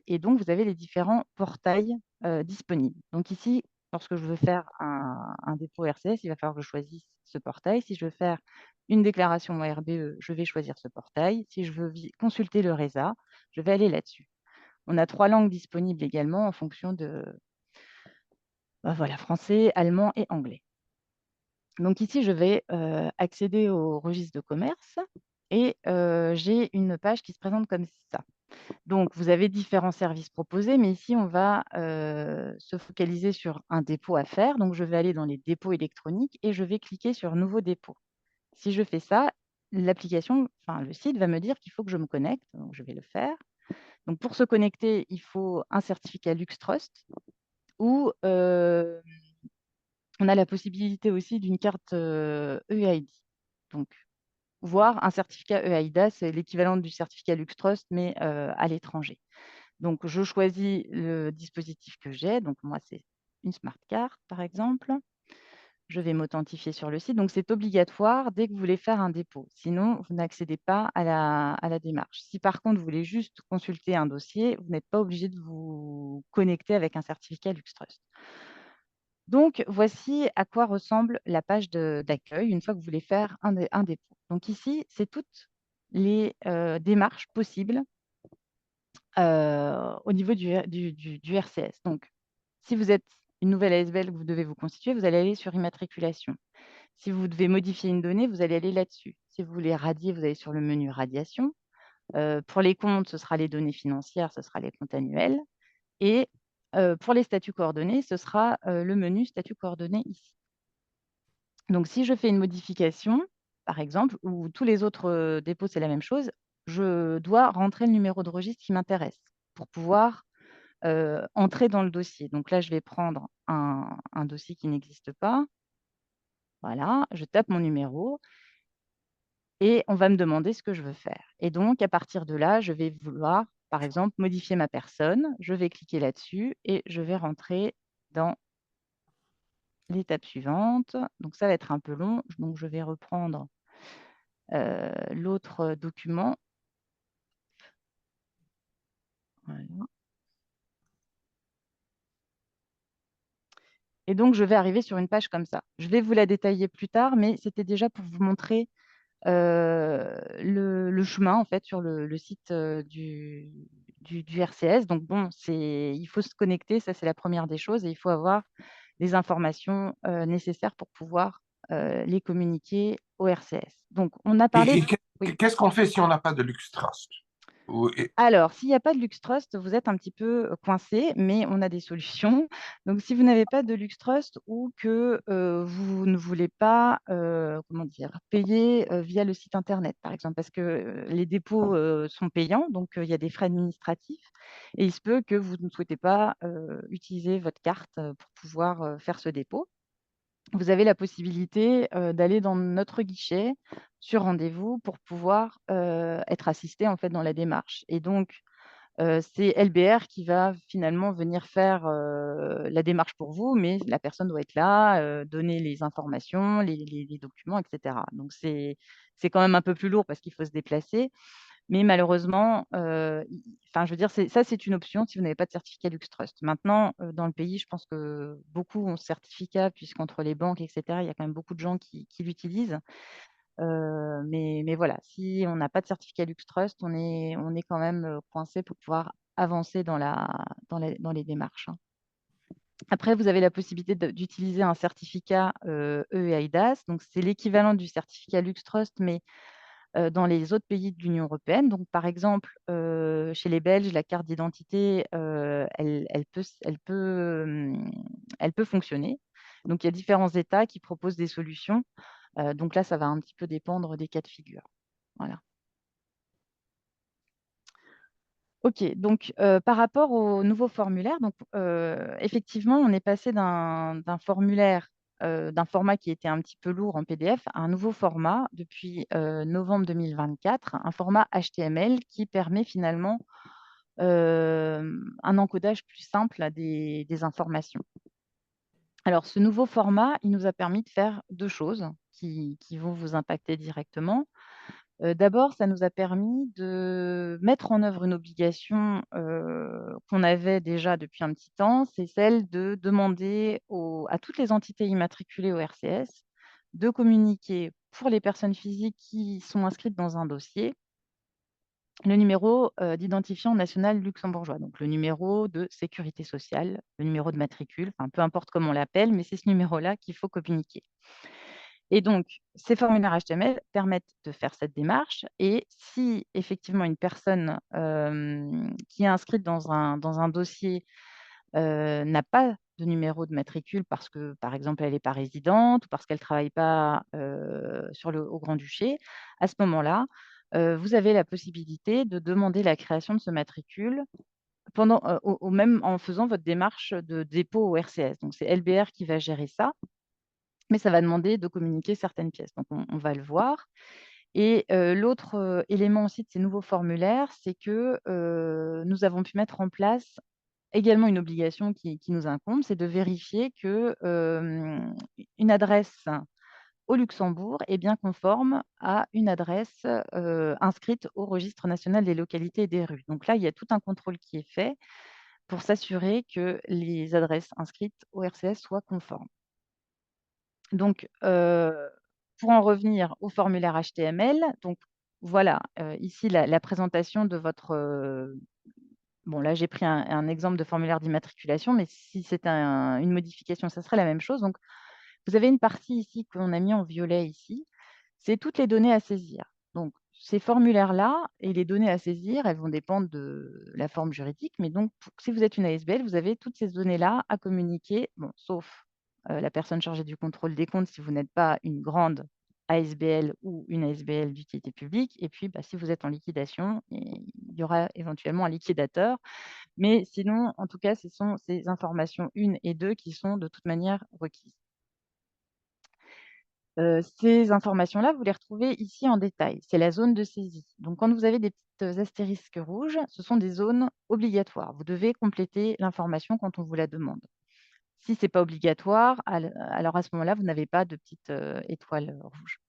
et donc vous avez les différents portails disponibles. Donc ici, lorsque je veux faire un dépôt RCS, il va falloir que je choisisse ce portail. Si je veux faire une déclaration RBE, je vais choisir ce portail. Si je veux consulter le RESA, je vais aller là-dessus. On a 3 langues disponibles également en fonction de voilà, français, allemand et anglais. Donc ici, je vais accéder au registre de commerce et j'ai une page qui se présente comme ça. Donc, vous avez différents services proposés, mais ici, on va se focaliser sur un dépôt à faire. Donc, je vais aller dans les dépôts électroniques et je vais cliquer sur Nouveau dépôt. Si je fais ça, l'application, enfin le site va me dire qu'il faut que je me connecte. Donc, je vais le faire. Donc, pour se connecter, il faut un certificat LuxTrust ou on a la possibilité aussi d'une carte EID. Donc, voire un certificat EIDA, c'est l'équivalent du certificat LuxTrust, mais à l'étranger. Donc, je choisis le dispositif que j'ai. Donc, moi, c'est une smart card, par exemple. Je vais m'authentifier sur le site. Donc, c'est obligatoire dès que vous voulez faire un dépôt. Sinon, vous n'accédez pas à la démarche. Si par contre, vous voulez juste consulter un dossier, vous n'êtes pas obligé de vous connecter avec un certificat LuxTrust. Donc, voici à quoi ressemble la page d'accueil une fois que vous voulez faire un dépôt. Donc ici, c'est toutes les démarches possibles au niveau du RCS. Donc, si vous êtes une nouvelle ASBL que vous devez vous constituer, vous allez aller sur Immatriculation. Si vous devez modifier une donnée, vous allez aller là-dessus. Si vous voulez radier, vous allez sur le menu Radiation. Pour les comptes, ce sera les données financières, ce sera les comptes annuels. Et pour les statuts coordonnés, ce sera le menu Statuts coordonnés ici. Donc, si je fais une modification, par exemple, ou tous les autres, dépôts, c'est la même chose, je dois rentrer le numéro de registre qui m'intéresse pour pouvoir entrer dans le dossier. Donc là, je vais prendre un dossier qui n'existe pas. Voilà, je tape mon numéro et on va me demander ce que je veux faire. Et donc, à partir de là, je vais vouloir, par exemple, modifier ma personne. Je vais cliquer là-dessus et je vais rentrer dans l'étape suivante. Donc, ça va être un peu long. Donc, je vais reprendre l'autre document. Voilà. Et donc, je vais arriver sur une page comme ça. Je vais vous la détailler plus tard, mais c'était déjà pour vous montrer le chemin en fait sur le site du RCS. Donc bon, il faut se connecter, ça c'est la première des choses, et il faut avoir les informations nécessaires pour pouvoir les communiquer au RCS. Donc on a parlé. Et Oui. qu'est-ce qu'on fait si on n'a pas de Lux Trust? Alors, s'il n'y a pas de LuxTrust, vous êtes un petit peu coincé, mais on a des solutions. Donc, si vous n'avez pas de LuxTrust ou que vous ne voulez pas, comment dire, payer via le site internet, par exemple, parce que les dépôts sont payants, donc il y a des frais administratifs, et il se peut que vous ne souhaitez pas utiliser votre carte pour pouvoir faire ce dépôt. Vous avez la possibilité d'aller dans notre guichet sur rendez-vous pour pouvoir être assisté en fait dans la démarche. Et donc, c'est LBR qui va finalement venir faire la démarche pour vous, mais la personne doit être là, donner les informations, les documents, etc. Donc, c'est quand même un peu plus lourd parce qu'il faut se déplacer. Mais malheureusement, enfin, je veux dire, ça, c'est une option si vous n'avez pas de certificat LuxTrust. Maintenant, dans le pays, je pense que beaucoup ont ce certificat, puisqu'entre les banques, etc., il y a quand même beaucoup de gens qui l'utilisent. Mais voilà, si on n'a pas de certificat LuxTrust, on est quand même coincé pour pouvoir avancer dans les démarches, hein. Après, vous avez la possibilité d'utiliser un certificat EIDAS. Donc, c'est l'équivalent du certificat LuxTrust, mais dans les autres pays de l'Union européenne. Donc, par exemple, chez les Belges, la carte d'identité, elle peut fonctionner. Donc, il y a différents États qui proposent des solutions. Donc là, ça va un petit peu dépendre des cas de figure. Voilà. OK, donc par rapport au nouveau formulaire, donc effectivement, on est passé d'un formulaire, d'un format qui était un petit peu lourd en PDF à un nouveau format depuis novembre 2024, un format HTML qui permet finalement un encodage plus simple des informations. Alors, ce nouveau format, il nous a permis de faire deux choses qui vont vous impacter directement. D'abord, ça nous a permis de mettre en œuvre une obligation, qu'on avait déjà depuis un petit temps, c'est celle de demander à toutes les entités immatriculées au RCS de communiquer pour les personnes physiques qui sont inscrites dans un dossier, le numéro, d'identifiant national luxembourgeois, donc le numéro de sécurité sociale, le numéro de matricule, enfin peu importe comment on l'appelle, mais c'est ce numéro-là qu'il faut communiquer. Et donc, ces formulaires HTML permettent de faire cette démarche. Et si effectivement une personne qui est inscrite dans un dossier n'a pas de numéro de matricule parce que, par exemple, elle n'est pas résidente ou parce qu'elle ne travaille pas au Grand-Duché, à ce moment-là, vous avez la possibilité de demander la création de ce matricule même en faisant votre démarche de dépôt au RCS. Donc, c'est LBR qui va gérer ça, mais ça va demander de communiquer certaines pièces. Donc, on va le voir. Et l'autre élément aussi de ces nouveaux formulaires, c'est que nous avons pu mettre en place également une obligation qui nous incombe, c'est de vérifier que une adresse au Luxembourg est bien conforme à une adresse inscrite au registre national des localités et des rues. Donc là, il y a tout un contrôle qui est fait pour s'assurer que les adresses inscrites au RCS soient conformes. Donc, pour en revenir au formulaire HTML, donc voilà, ici la présentation de votre, bon là j'ai pris un exemple de formulaire d'immatriculation, mais si c'est une modification, ça serait la même chose. Donc, vous avez une partie ici qu'on a mis en violet ici, c'est toutes les données à saisir. Donc, ces formulaires-là et les données à saisir, elles vont dépendre de la forme juridique, mais donc si vous êtes une ASBL, vous avez toutes ces données-là à communiquer, bon, sauf la personne chargée du contrôle des comptes si vous n'êtes pas une grande ASBL ou une ASBL d'utilité publique. Et puis, bah, si vous êtes en liquidation, il y aura éventuellement un liquidateur. Mais sinon, en tout cas, ce sont ces informations 1 et 2 qui sont de toute manière requises. Ces informations-là, vous les retrouvez ici en détail. C'est la zone de saisie. Donc, quand vous avez des petites astérisques rouges, ce sont des zones obligatoires. Vous devez compléter l'information quand on vous la demande. Si ce n'est pas obligatoire, alors à ce moment-là, vous n'avez pas de petite étoile rouge.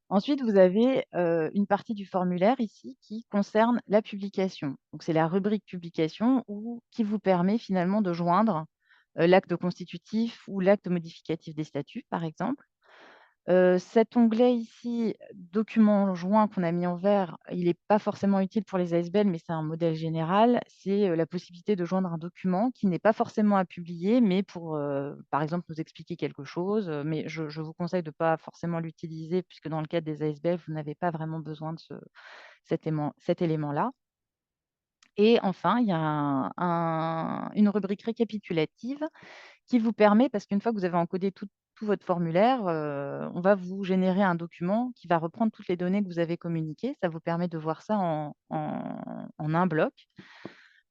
Ensuite, vous avez une partie du formulaire ici qui concerne la publication. Donc, c'est la rubrique publication qui vous permet finalement de joindre l'acte constitutif ou l'acte modificatif des statuts, par exemple. Cet onglet ici, document joint qu'on a mis en vert, il n'est pas forcément utile pour les ASBL, mais c'est un modèle général. C'est la possibilité de joindre un document qui n'est pas forcément à publier, mais pour, par exemple, nous expliquer quelque chose. Mais je vous conseille de ne pas forcément l'utiliser, puisque dans le cadre des ASBL, vous n'avez pas vraiment besoin de cet élément-là. Et enfin, il y a une rubrique récapitulative qui vous permet, parce qu'une fois que vous avez encodé tout votre formulaire, on va vous générer un document qui va reprendre toutes les données que vous avez communiquées. Ça vous permet de voir ça en un bloc.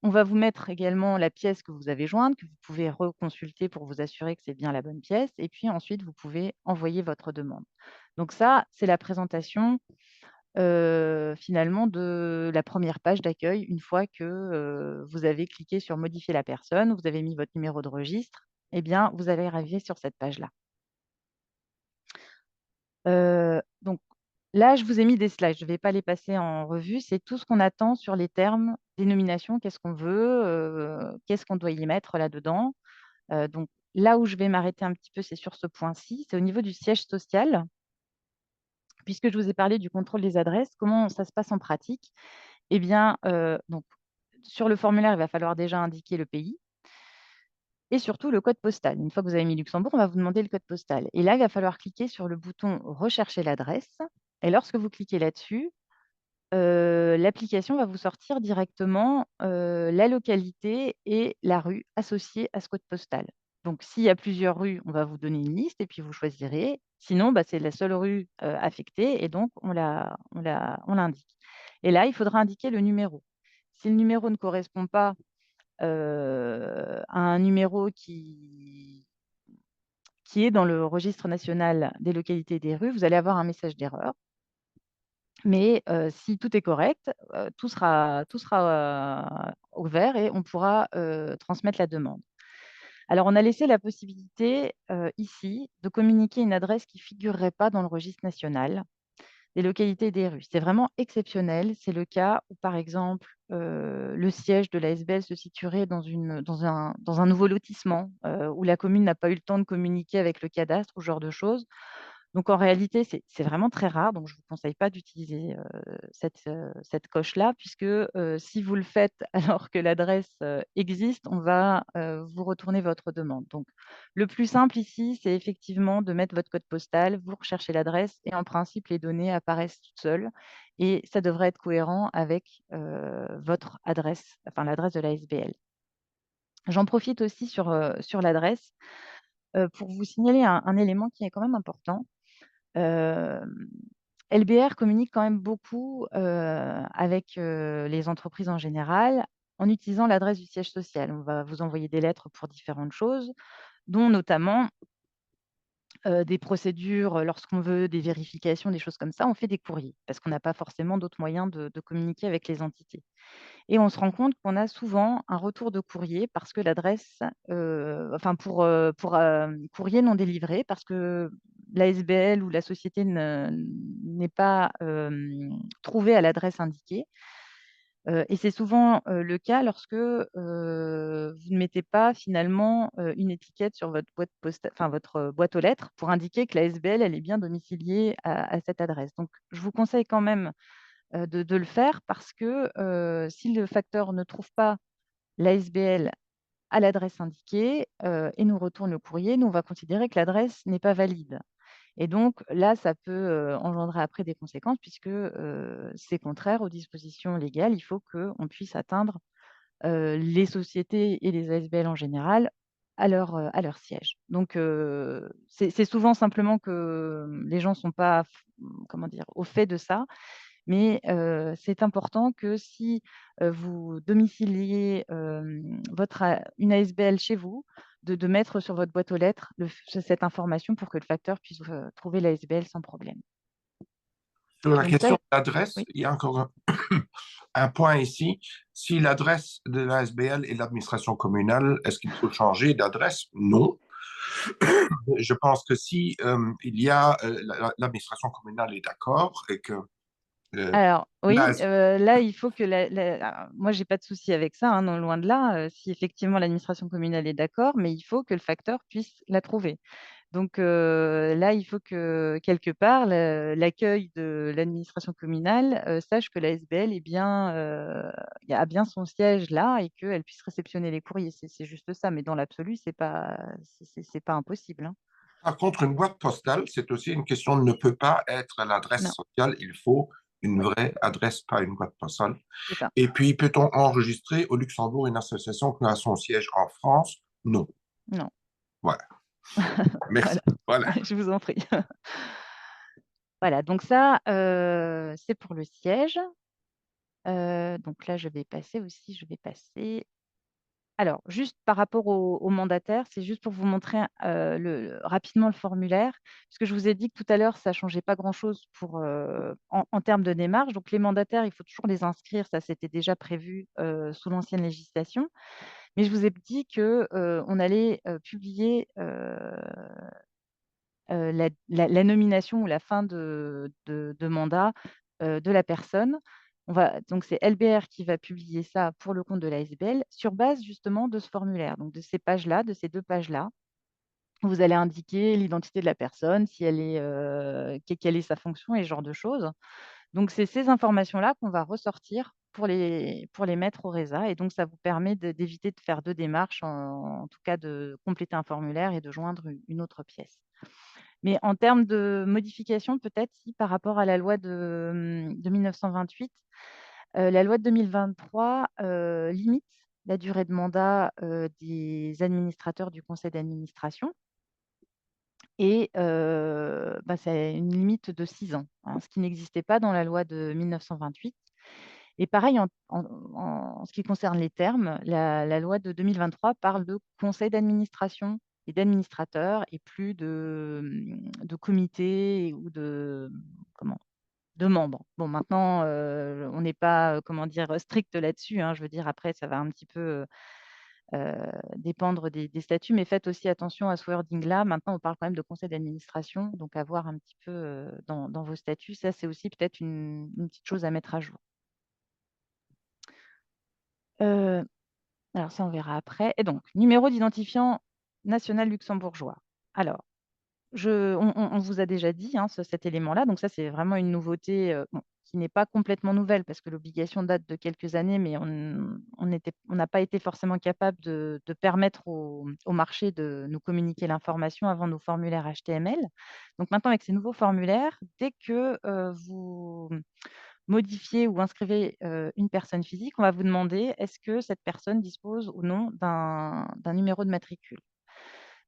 On va vous mettre également la pièce que vous avez jointe, que vous pouvez reconsulter pour vous assurer que c'est bien la bonne pièce. Et puis ensuite, vous pouvez envoyer votre demande. Donc ça, c'est la présentation finalement de la première page d'accueil une fois que vous avez cliqué sur modifier la personne, vous avez mis votre numéro de registre, eh bien, vous allez arriver sur cette page-là. Donc là, je vous ai mis des slides, je ne vais pas les passer en revue, c'est tout ce qu'on attend sur les termes, dénomination, qu'est-ce qu'on veut, qu'est-ce qu'on doit y mettre là-dedans. Donc là où je vais m'arrêter un petit peu, c'est sur ce point-ci, c'est au niveau du siège social. Puisque je vous ai parlé du contrôle des adresses, comment ça se passe en pratique? Eh bien, donc, sur le formulaire, il va falloir déjà indiquer le pays et surtout le code postal. Une fois que vous avez mis Luxembourg, on va vous demander le code postal. Et là, il va falloir cliquer sur le bouton «Rechercher l'adresse» et lorsque vous cliquez là-dessus, l'application va vous sortir directement, la localité et la rue associée à ce code postal. Donc s'il y a plusieurs rues, on va vous donner une liste et puis vous choisirez. Sinon, bah, c'est la seule rue, affectée et donc on l'indique. Et là, il faudra indiquer le numéro. Si le numéro ne correspond pas, à un numéro qui est dans le registre national des localités et des rues, vous allez avoir un message d'erreur. Mais si tout est correct, tout sera au vert et on pourra transmettre la demande. Alors, on a laissé la possibilité ici de communiquer une adresse qui ne figurerait pas dans le registre national des localités et des rues. C'est vraiment exceptionnel. C'est le cas où, par exemple, le siège de la SBL se situerait dans un nouveau lotissement où la commune n'a pas eu le temps de communiquer avec le cadastre ou ce genre de choses. Donc en réalité, c'est vraiment très rare, donc je ne vous conseille pas d'utiliser cette coche-là, puisque si vous le faites alors que l'adresse existe, on va vous retourner votre demande. Donc le plus simple ici, c'est effectivement de mettre votre code postal, vous recherchez l'adresse et en principe, les données apparaissent toutes seules et ça devrait être cohérent avec votre adresse, enfin l'adresse de la SBL. J'en profite aussi sur l'adresse pour vous signaler un élément qui est quand même important. LBR communique quand même beaucoup avec les entreprises en général en utilisant l'adresse du siège social. On va vous envoyer des lettres pour différentes choses, dont notamment des procédures lorsqu'on veut des vérifications, des choses comme ça. On fait des courriers parce qu'on n'a pas forcément d'autres moyens de communiquer avec les entités. Et on se rend compte qu'on a souvent un retour de courrier parce que l'adresse, enfin pour courrier non délivré, parce que l'ASBL ou la société n'est pas trouvée à l'adresse indiquée. Et c'est souvent le cas lorsque vous ne mettez pas finalement une étiquette sur votre boîte postale, enfin votre boîte aux lettres pour indiquer que la SBL elle est bien domiciliée à cette adresse. Donc, je vous conseille quand même de le faire parce que si le facteur ne trouve pas l'ASBL à l'adresse indiquée et nous retourne le courrier, nous, on va considérer que l'adresse n'est pas valide. Et donc là, ça peut engendrer après des conséquences puisque c'est contraire aux dispositions légales. Il faut qu'on puisse atteindre les sociétés et les ASBL en général à leur siège. Donc, c'est souvent simplement que les gens ne sont pas comment dire, au fait de ça. Mais c'est important que si vous domiciliez une ASBL chez vous, de mettre sur votre boîte aux lettres cette information pour que le facteur puisse trouver l'ASBL sans problème. Sur la Donc ça, question de l'adresse, oui. il y a encore un point ici. Si l'adresse de la SBL est l'administration communale, est-ce qu'il faut changer d'adresse? Non. Je pense que si il y a l'administration communale est d'accord et que Alors, la, oui, là, il faut que alors, moi, j'ai pas de souci avec ça, hein, non, loin de là, si effectivement l'administration communale est d'accord, mais il faut que le facteur puisse la trouver. Donc là, il faut que quelque part, l'accueil de l'administration communale sache que la SBL est bien, a bien son siège là et qu'elle puisse réceptionner les courriers. C'est juste ça, mais dans l'absolu, c'est pas impossible, hein. par contre, une boîte postale, c'est aussi une question ne peut pas être l'adresse Non, sociale. Il faut une oui, vraie adresse, pas une boîte postale. c'est ça. Et puis, peut-on enregistrer au Luxembourg une association qui a son siège en France? Non. Non, Voilà. Merci. voilà, Voilà. je vous en prie. Voilà, donc ça, c'est pour le siège. Donc là, je vais passer. Alors, juste par rapport au mandataire, c'est juste pour vous montrer rapidement le formulaire, parce que je vous ai dit que tout à l'heure, ça ne changeait pas grand-chose en termes de démarche. Donc, les mandataires, il faut toujours les inscrire, ça c'était déjà prévu sous l'ancienne législation. Mais je vous ai dit qu'on allait publier la nomination ou la fin de mandat de la personne. Donc, c'est LBR qui va publier ça pour le compte de la SBL sur base justement de ce formulaire, donc de ces pages-là, de ces 2 pages-là. Vous allez indiquer l'identité de la personne, si elle est, quelle est sa fonction et ce genre de choses. Donc, c'est ces informations-là qu'on va ressortir pour les mettre au RESA. Et donc, ça vous permet d'éviter de faire 2 démarches, en tout cas de compléter un formulaire et de joindre une autre pièce. Mais en termes de modification, peut-être si par rapport à la loi de 1928, la loi de 2023 limite la durée de mandat des administrateurs du conseil d'administration et c'est une limite de 6 ans, hein, ce qui n'existait pas dans la loi de 1928. Et pareil, en ce qui concerne les termes, la loi de 2023 parle de conseil d'administration et d'administrateurs et plus de comités ou comment, de membres. Bon, maintenant, on n'est pas, comment dire, strict là-dessus, hein. Je veux dire, après, ça va un petit peu dépendre des statuts, mais faites aussi attention à ce wording-là. Maintenant, on parle quand même de conseil d'administration, donc à voir un petit peu dans vos statuts. Ça, c'est aussi peut-être une petite chose à mettre à jour. Euh, alors ça, on verra après. Et donc, numéro d'identifiant national luxembourgeois. Alors, on vous a déjà dit hein, cet élément-là. Donc ça, c'est vraiment une nouveauté bon, qui n'est pas complètement nouvelle parce que l'obligation date de quelques années, mais on n'a pas été forcément capable de permettre au marché de nous communiquer l'information avant nos formulaires HTML. Donc maintenant, avec ces nouveaux formulaires, dès que vous modifiez ou inscrivez une personne physique, on va vous demander est-ce que cette personne dispose ou non d'un numéro de matricule.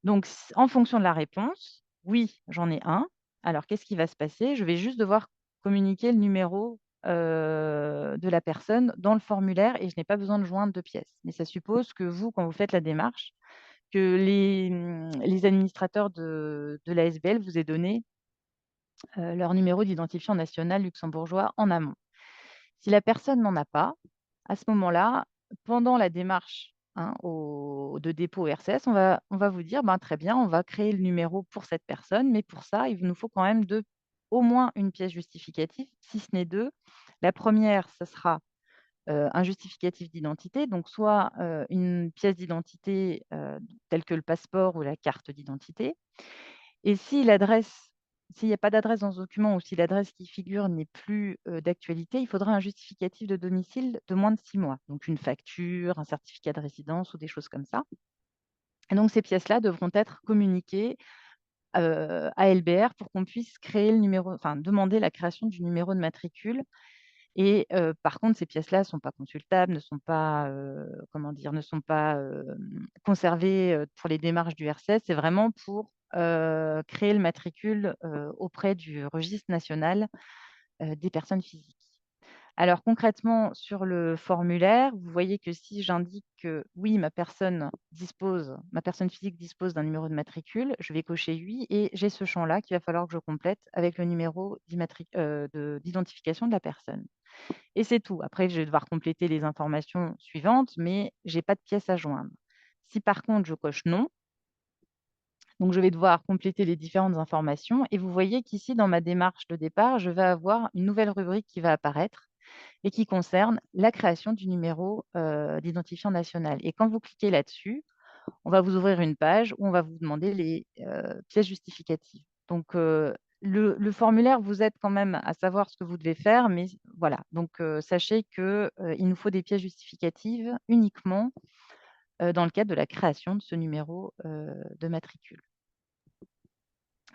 Donc, en fonction de la réponse, oui, j'en ai un. Alors, qu'est-ce qui va se passer? Je vais juste devoir communiquer le numéro de la personne dans le formulaire et je n'ai pas besoin de joindre de pièces. Mais ça suppose que vous, quand vous faites la démarche, que les administrateurs de l'ASBL vous aient donné leur numéro d'identifiant national luxembourgeois en amont. Si la personne n'en a pas, à ce moment-là, pendant la démarche hein, de dépôt au RCS, on va vous dire, ben, très bien, on va créer le numéro pour cette personne, mais pour ça, il nous faut quand même au moins une pièce justificative, si ce n'est 2. La première, ce sera un justificatif d'identité, donc soit une pièce d'identité telle que le passeport ou la carte d'identité. Et si s'il n'y a pas d'adresse dans ce document ou si l'adresse qui figure n'est plus d'actualité, il faudra un justificatif de domicile de moins de 6 mois. Donc une facture, un certificat de résidence ou des choses comme ça. Et donc ces pièces-là devront être communiquées à LBR pour qu'on puisse créer le numéro, enfin demander la création du numéro de matricule. Et par contre, ces pièces-là ne sont pas consultables, ne sont pas, comment dire, ne sont pas conservées pour les démarches du RCS. C'est vraiment pour créer le matricule auprès du registre national des personnes physiques. Alors concrètement, sur le formulaire, vous voyez que si j'indique que oui, ma personne physique dispose d'un numéro de matricule, je vais cocher oui et j'ai ce champ-là qu'il va falloir que je complète avec le numéro d'identification de la personne. Et c'est tout. Après, je vais devoir compléter les informations suivantes, mais j'ai pas de pièce à joindre. Si par contre je coche non, donc je vais devoir compléter les différentes informations et vous voyez qu'ici, dans ma démarche de départ, je vais avoir une nouvelle rubrique qui va apparaître et qui concerne la création du numéro d'identifiant national. Et quand vous cliquez là-dessus, on va vous ouvrir une page où on va vous demander les pièces justificatives. Donc, le formulaire vous aide quand même à savoir ce que vous devez faire, mais voilà. Donc, sachez qu'il nous faut des pièces justificatives uniquement dans le cadre de la création de ce numéro de matricule.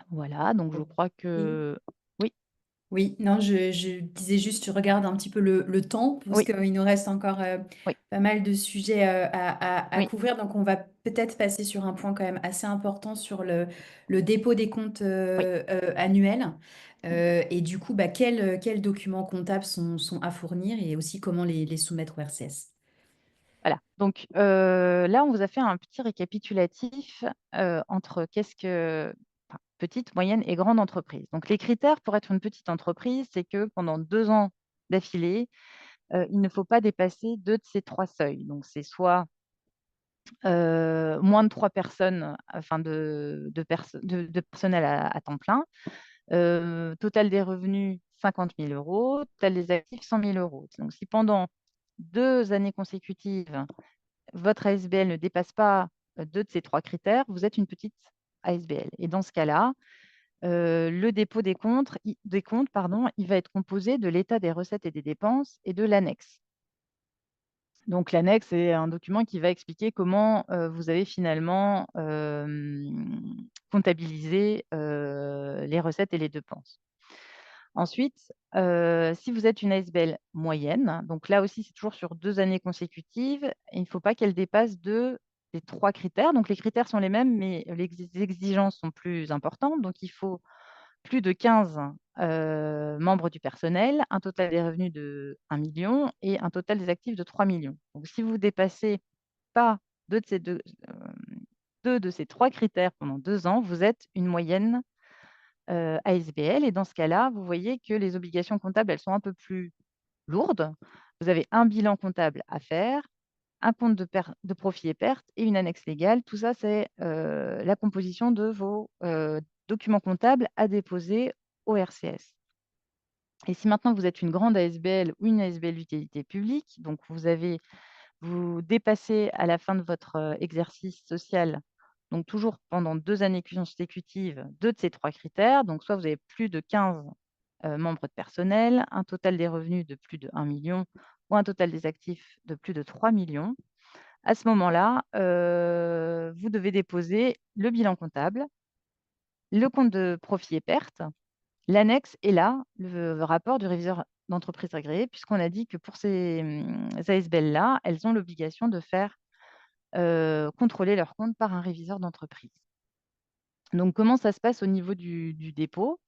Voilà, donc je crois Oui. que... Oui, Oui, non, je disais juste, je regarde un petit peu le temps, parce oui, qu'il nous reste encore oui, pas mal de sujets à oui. couvrir. Donc, on va peut-être passer sur un point quand même assez important sur le dépôt des comptes Oui. annuels. Et du coup, bah, quels documents comptables sont à fournir et aussi comment les soumettre au RCS. Voilà. Donc là, on vous a fait un petit récapitulatif entre enfin, petite, moyenne et grande entreprise. Donc les critères pour être une petite entreprise, c'est que pendant 2 ans d'affilée, il ne faut pas dépasser deux de ces trois seuils. Donc c'est soit moins de 3 personnes, enfin de personnel à temps plein, total des revenus 50 000 euros, total des actifs 100 000 euros. Donc si pendant 2 années consécutives, votre ASBL ne dépasse pas deux de ces trois critères, vous êtes une petite ASBL. Et dans ce cas-là, le dépôt des comptes, pardon, il va être composé de l'état des recettes et des dépenses et de l'annexe. Donc l'annexe est un document qui va expliquer comment vous avez finalement comptabilisé les recettes et les dépenses. Ensuite, si vous êtes une ASBL moyenne, donc là aussi, c'est toujours sur 2 années consécutives, il ne faut pas qu'elle dépasse des 3 critères. Donc les critères sont les mêmes, mais les exigences sont plus importantes. Donc il faut plus de 15 membres du personnel, un total des revenus de 1 million et un total des actifs de 3 millions. Donc si vous dépassez pas deux de ces, deux de ces 3 critères pendant 2 ans, vous êtes une moyenne ASBL. Et dans ce cas-là, vous voyez que les obligations comptables, elles sont un peu plus lourdes. Vous avez un bilan comptable à faire, un compte de profit et perte et une annexe légale. Tout ça, c'est la composition de vos documents comptables à déposer au RCS. Et si maintenant vous êtes une grande ASBL ou une ASBL d'utilité publique, donc vous dépassez à la fin de votre exercice social, donc toujours pendant 2 années consécutives, deux de ces 3 critères. Donc, soit vous avez plus de 15 membres de personnel, un total des revenus de plus de 1 million ou un total des actifs de plus de 3 millions. À ce moment-là, vous devez déposer le bilan comptable, le compte de profit et perte, l'annexe et là, le rapport du réviseur d'entreprise agréé, puisqu'on a dit que pour ces ASBL-là, elles ont l'obligation de faire contrôler leur compte par un réviseur d'entreprise. Donc, comment ça se passe au niveau du dépôt?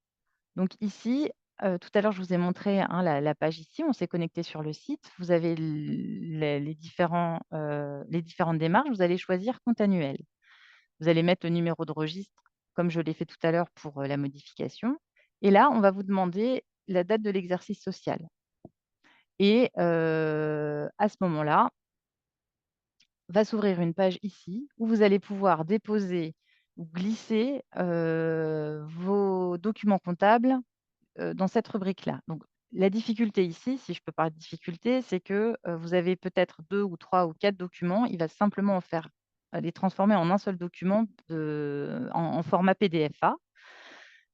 Donc ici, tout à l'heure, je vous ai montré hein, la page ici. On s'est connecté sur le site. Vous avez les différentes démarches. Vous allez choisir compte annuel. Vous allez mettre le numéro de registre, comme je l'ai fait tout à l'heure pour la modification. Et là, on va vous demander la date de l'exercice social. Et à ce moment-là, va s'ouvrir une page ici où vous allez pouvoir déposer ou glisser vos documents comptables dans cette rubrique-là. Donc, la difficulté ici, si je peux parler de difficulté, c'est que vous avez peut-être 2 ou 3 ou 4 documents. Il va simplement les transformer en un seul document en format PDF-A.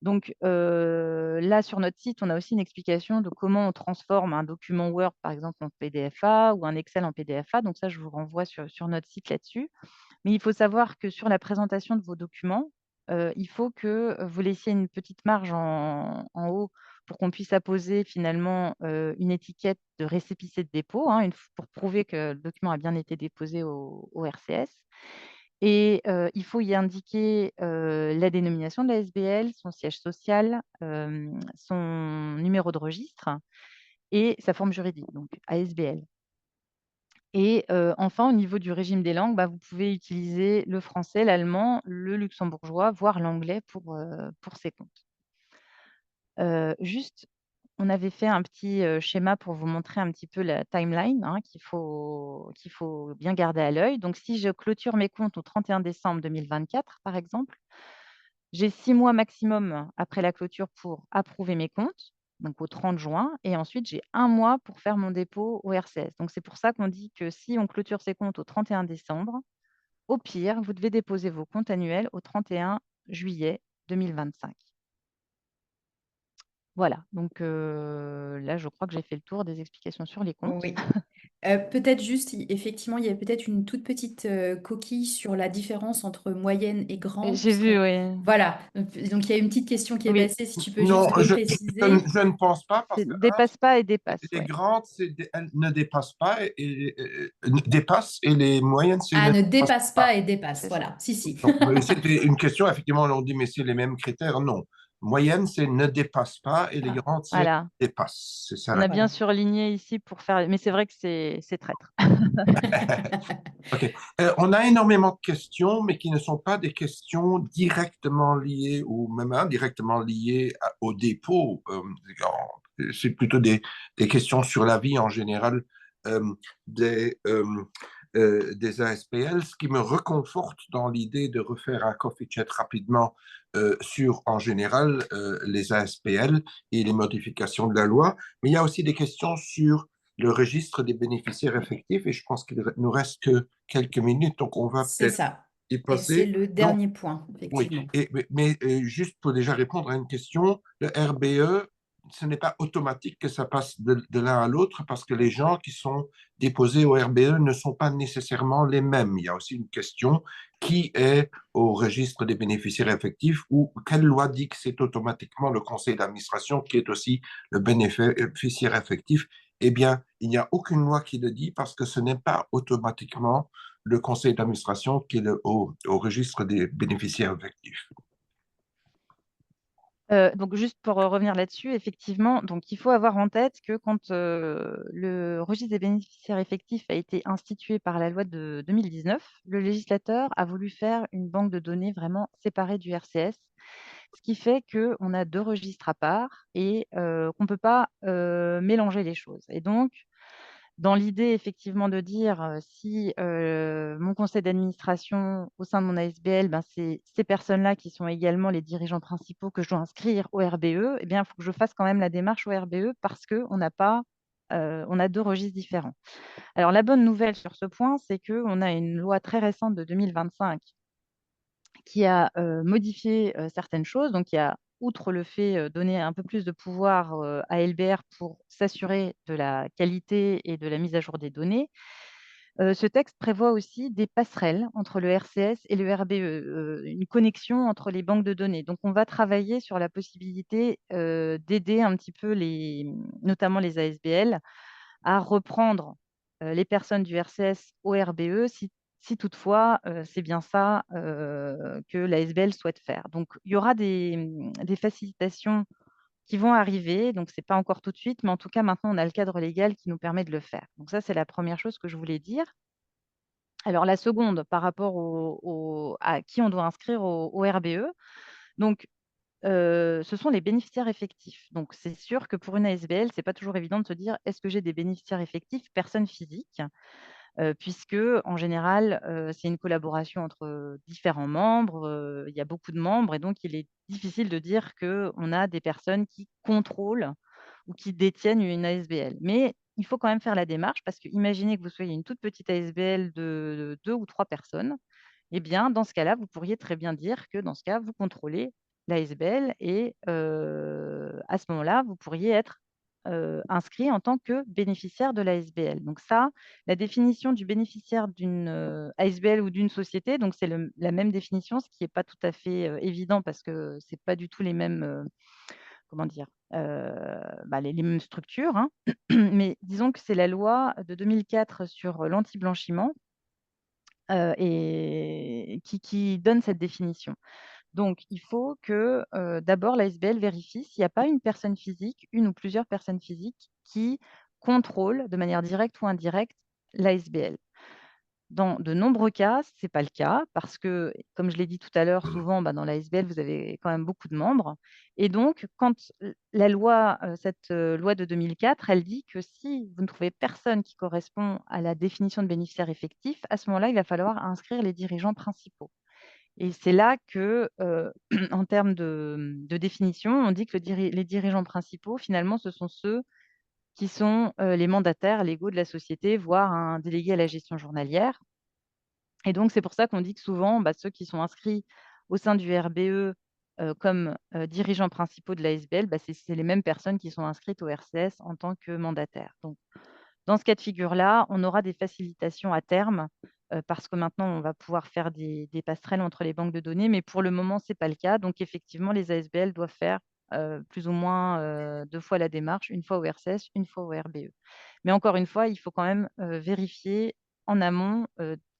Donc là, sur notre site, on a aussi une explication de comment on transforme un document Word, par exemple, en PDF-A ou un Excel en PDF-A. Donc ça, je vous renvoie sur notre site là-dessus. Mais il faut savoir que sur la présentation de vos documents, il faut que vous laissiez une petite marge en haut pour qu'on puisse apposer finalement une étiquette de récépissé de dépôt, hein, pour prouver que le document a bien été déposé au RCS. Et il faut y indiquer la dénomination de la SBL, son siège social, son numéro de registre et sa forme juridique, donc ASBL. Et enfin, au niveau du régime des langues, vous pouvez utiliser le français, l'allemand, le luxembourgeois, voire l'anglais pour ces comptes. Juste, on avait fait un petit schéma pour vous montrer un petit peu la timeline, hein, qu'il faut bien garder à l'œil. Donc, si je clôture mes comptes au 31 décembre 2024, par exemple, j'ai 6 mois maximum après la clôture pour approuver mes comptes, donc au 30 juin, et ensuite j'ai 1 mois pour faire mon dépôt au RCS. Donc, c'est pour ça qu'on dit que si on clôture ses comptes au 31 décembre, au pire, vous devez déposer vos comptes annuels au 31 juillet 2025. Voilà, donc là, je crois que j'ai fait le tour des explications sur les comptes. Oui. Peut-être juste, effectivement, il y a peut-être une toute petite coquille sur la différence entre moyenne et Et grande, j'ai vu, puisqu'on... oui. Voilà. Donc, il y a une petite question qui est Oui, passée, si tu peux Non, juste je repréciser. ne pense pas parce c'est que dépasse pas et dépasse, les ouais. grandes, elles ne dépassent pas dépassent et les moyennes, c'est Ah, ne ne dépassent dépasse pas pas. et dépasse. C'est ça. Voilà. Si, si. Donc, c'était une question, effectivement, on dit, mais c'est les mêmes critères. Non. Moyenne, c'est ne dépasse pas et les Ah, grandes, c'est Voilà. dépasse. C'est ça On la a bien voilà. surligné ici pour faire, mais c'est vrai que c'est traître. OK. On a énormément de questions, mais qui ne sont pas des questions directement liées ou même indirectement liées au dépôt. C'est plutôt des questions sur la vie en général euh, des, euh, des ASPL, ce qui me reconforte dans l'idée de refaire un coffee chat rapidement sur, en général, les ASPL et les modifications de la loi. Mais il y a aussi des questions sur le registre des bénéficiaires effectifs et je pense qu'il nous reste que quelques minutes, donc on va C'est peut-être ça. y Et c'est passer. le Donc, dernier point, oui, effectivement. mais juste pour déjà répondre à une question, le RBE, ce n'est pas automatique que ça passe de l'un à l'autre parce que les gens qui sont déposés au RBE ne sont pas nécessairement les mêmes. Il y a aussi une question qui est au registre des bénéficiaires effectifs ou quelle loi dit que c'est automatiquement le conseil d'administration qui est aussi le bénéficiaire effectif? Eh bien, il n'y a aucune loi qui le dit parce que ce n'est pas automatiquement le conseil d'administration qui est au registre des bénéficiaires effectifs. Donc juste pour revenir là-dessus, effectivement, donc il faut avoir en tête que quand le registre des bénéficiaires effectifs a été institué par la loi de 2019, le législateur a voulu faire une banque de données vraiment séparée du RCS, ce qui fait qu'on a 2 registres à part et qu'on ne peut pas mélanger les choses. Et donc, dans l'idée effectivement de dire si mon conseil d'administration au sein de mon ASBL, c'est ces personnes-là qui sont également les dirigeants principaux que je dois inscrire au RBE, eh bien, il faut que je fasse quand même la démarche au RBE parce qu'on n'a pas, on a 2 registres différents. Alors, la bonne nouvelle sur ce point, c'est qu'on a une loi très récente de 2025 qui a modifié certaines choses. Donc, il y a, outre le fait donner un peu plus de pouvoir à LBR pour s'assurer de la qualité et de la mise à jour des données, ce texte prévoit aussi des passerelles entre le RCS et le RBE, une connexion entre les banques de données. Donc, on va travailler sur la possibilité d'aider un petit peu notamment les ASBL à reprendre les personnes du RCS au RBE si toutefois c'est bien ça que l'ASBL souhaite faire. Donc, il y aura des facilitations qui vont arriver. Donc, ce n'est pas encore tout de suite, mais en tout cas, maintenant, on a le cadre légal qui nous permet de le faire. Donc, ça, c'est la première chose que je voulais dire. Alors, la seconde, par rapport à qui on doit inscrire au RBE, donc, ce sont les bénéficiaires effectifs. Donc, c'est sûr que pour une ASBL, ce n'est pas toujours évident de se dire est-ce que j'ai des bénéficiaires effectifs, personnes physiques, puisque en général, c'est une collaboration entre différents membres. Il y a beaucoup de membres et donc il est difficile de dire qu'on a des personnes qui contrôlent ou qui détiennent une ASBL. Mais il faut quand même faire la démarche parce que imaginez que vous soyez une toute petite ASBL de 2 ou 3 personnes. Eh bien, dans ce cas-là, vous pourriez très bien dire que dans ce cas, vous contrôlez l'ASBL et à ce moment-là, vous pourriez être inscrit en tant que bénéficiaire de l'ASBL. Donc ça, la définition du bénéficiaire d'une ASBL ou d'une société, donc c'est la même définition, ce qui n'est pas tout à fait évident parce que ce n'est pas du tout les mêmes, comment dire, les mêmes structures, hein. Mais disons que c'est la loi de 2004 sur l'anti-blanchiment et qui donne cette définition. Donc, il faut que d'abord l'ASBL vérifie s'il n'y a pas une personne physique, une ou plusieurs personnes physiques qui contrôlent de manière directe ou indirecte l'ASBL. Dans de nombreux cas, ce n'est pas le cas parce que, comme je l'ai dit tout à l'heure, souvent, dans l'ASBL, vous avez quand même beaucoup de membres. Et donc, quand la loi, cette loi de 2004, elle dit que si vous ne trouvez personne qui correspond à la définition de bénéficiaire effectif, à ce moment-là, il va falloir inscrire les dirigeants principaux. Et c'est là que, en termes de définition, on dit que les dirigeants principaux, finalement, ce sont ceux qui sont les mandataires légaux de la société, voire un délégué à la gestion journalière. Et donc, c'est pour ça qu'on dit que souvent, ceux qui sont inscrits au sein du RBE comme dirigeants principaux de l'ASBL, c'est les mêmes personnes qui sont inscrites au RCS en tant que mandataires. Donc, dans ce cas de figure-là, on aura des facilitations à terme parce que maintenant, on va pouvoir faire des passerelles entre les banques de données, mais pour le moment, ce n'est pas le cas. Donc, effectivement, les ASBL doivent faire plus ou moins 2 fois la démarche, une fois au RCS, une fois au RBE. Mais encore une fois, il faut quand même vérifier en amont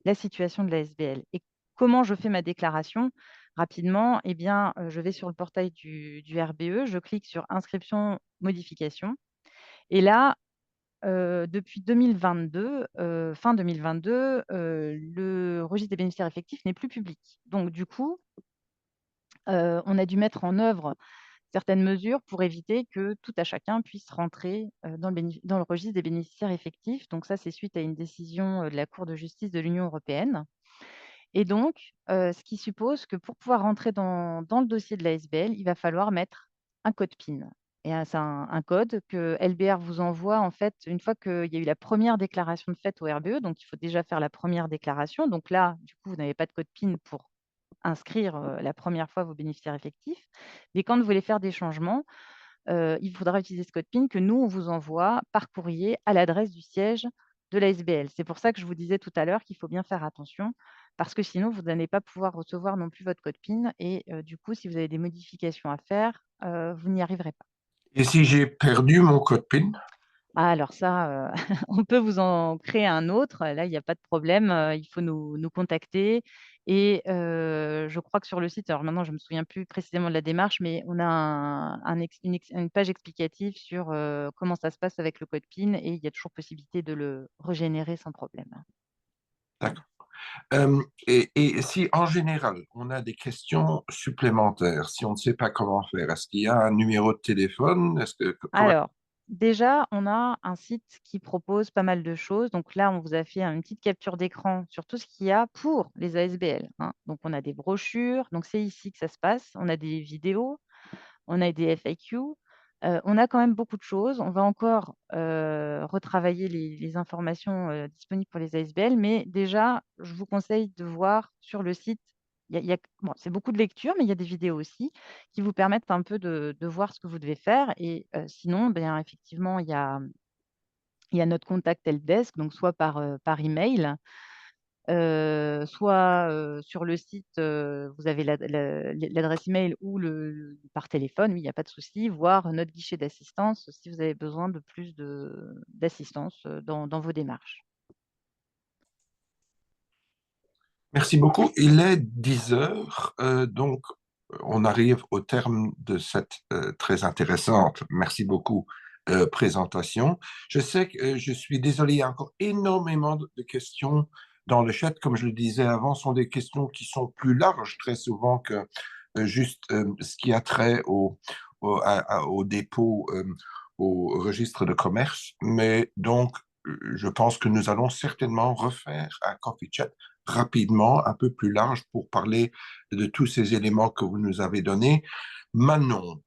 la situation de l'ASBL. Et comment je fais ma déclaration? Rapidement, eh bien, je vais sur le portail du RBE, je clique sur inscription, modification. Et là, depuis 2022, fin 2022, le registre des bénéficiaires effectifs n'est plus public. Donc du coup, on a dû mettre en œuvre certaines mesures pour éviter que tout à chacun puisse rentrer dans le registre des bénéficiaires effectifs. Donc ça, c'est suite à une décision de la Cour de justice de l'Union européenne. Et donc, ce qui suppose que pour pouvoir rentrer dans le dossier de l'ASBL, il va falloir mettre un code PIN. Et c'est un code que LBR vous envoie, en fait, une fois qu'il y a eu la première déclaration de fait au RBE. Donc, il faut déjà faire la première déclaration. Donc là, du coup, vous n'avez pas de code PIN pour inscrire la première fois vos bénéficiaires effectifs. Mais quand vous voulez faire des changements, il faudra utiliser ce code PIN que nous, on vous envoie par courrier à l'adresse du siège de l'ASBL. C'est pour ça que je vous disais tout à l'heure qu'il faut bien faire attention, parce que sinon, vous n'allez pas pouvoir recevoir non plus votre code PIN. Et du coup, si vous avez des modifications à faire, vous n'y arriverez pas. Et si j'ai perdu mon code PIN? Ah, alors ça, on peut vous en créer un autre. Là, il n'y a pas de problème. Il faut nous contacter. Et je crois que sur le site, alors maintenant, je ne me souviens plus précisément de la démarche, mais on a une page explicative sur comment ça se passe avec le code PIN et il y a toujours possibilité de le régénérer sans problème. D'accord. Et si en général, on a des questions supplémentaires, si on ne sait pas comment faire, est-ce qu'il y a un numéro de téléphone? Comment... Alors, déjà, on a un site qui propose pas mal de choses. Donc là, on vous a fait une petite capture d'écran sur tout ce qu'il y a pour les ASBL, hein. Donc, on a des brochures. Donc, c'est ici que ça se passe. On a des vidéos, on a des FAQ. On a quand même beaucoup de choses. On va encore retravailler les informations disponibles pour les ASBL. Mais déjà, je vous conseille de voir sur le site. Bon, c'est beaucoup de lecture, mais il y a des vidéos aussi qui vous permettent un peu de voir ce que vous devez faire. Et sinon, effectivement, il y a notre contact helpdesk, donc soit par email, soit sur le site, vous avez l'adresse email ou par téléphone, oui, il n'y a pas de souci, voire notre guichet d'assistance si vous avez besoin de plus d'assistance dans vos démarches. Merci beaucoup. Il est 10 heures, donc on arrive au terme de cette très intéressante, merci beaucoup, présentation. Je sais que je suis désolé, il y a encore énormément de questions dans le chat. Comme je le disais avant, ce sont des questions qui sont plus larges très souvent que juste ce qui a trait au dépôt, au registre de commerce. Mais donc, je pense que nous allons certainement refaire un coffee chat rapidement, un peu plus large pour parler de tous ces éléments que vous nous avez donnés. Manon,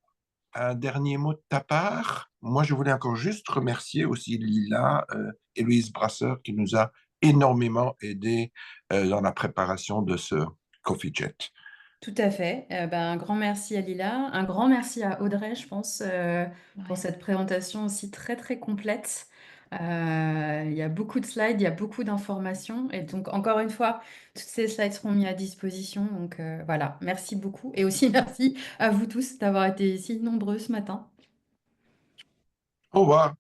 un dernier mot de ta part? Moi, je voulais encore juste remercier aussi Lila et Louise Brasseur qui nous a énormément aidé dans la préparation de ce coffee chat. Tout à fait. Un grand merci à Lila, un grand merci à Audrey, je pense, pour Ouais. cette présentation aussi très très complète. Il y a beaucoup de slides, il y a beaucoup d'informations. Et donc, encore une fois, toutes ces slides seront mis à disposition. Donc, voilà, merci beaucoup. Et aussi, merci à vous tous d'avoir été si nombreux ce matin. Au revoir.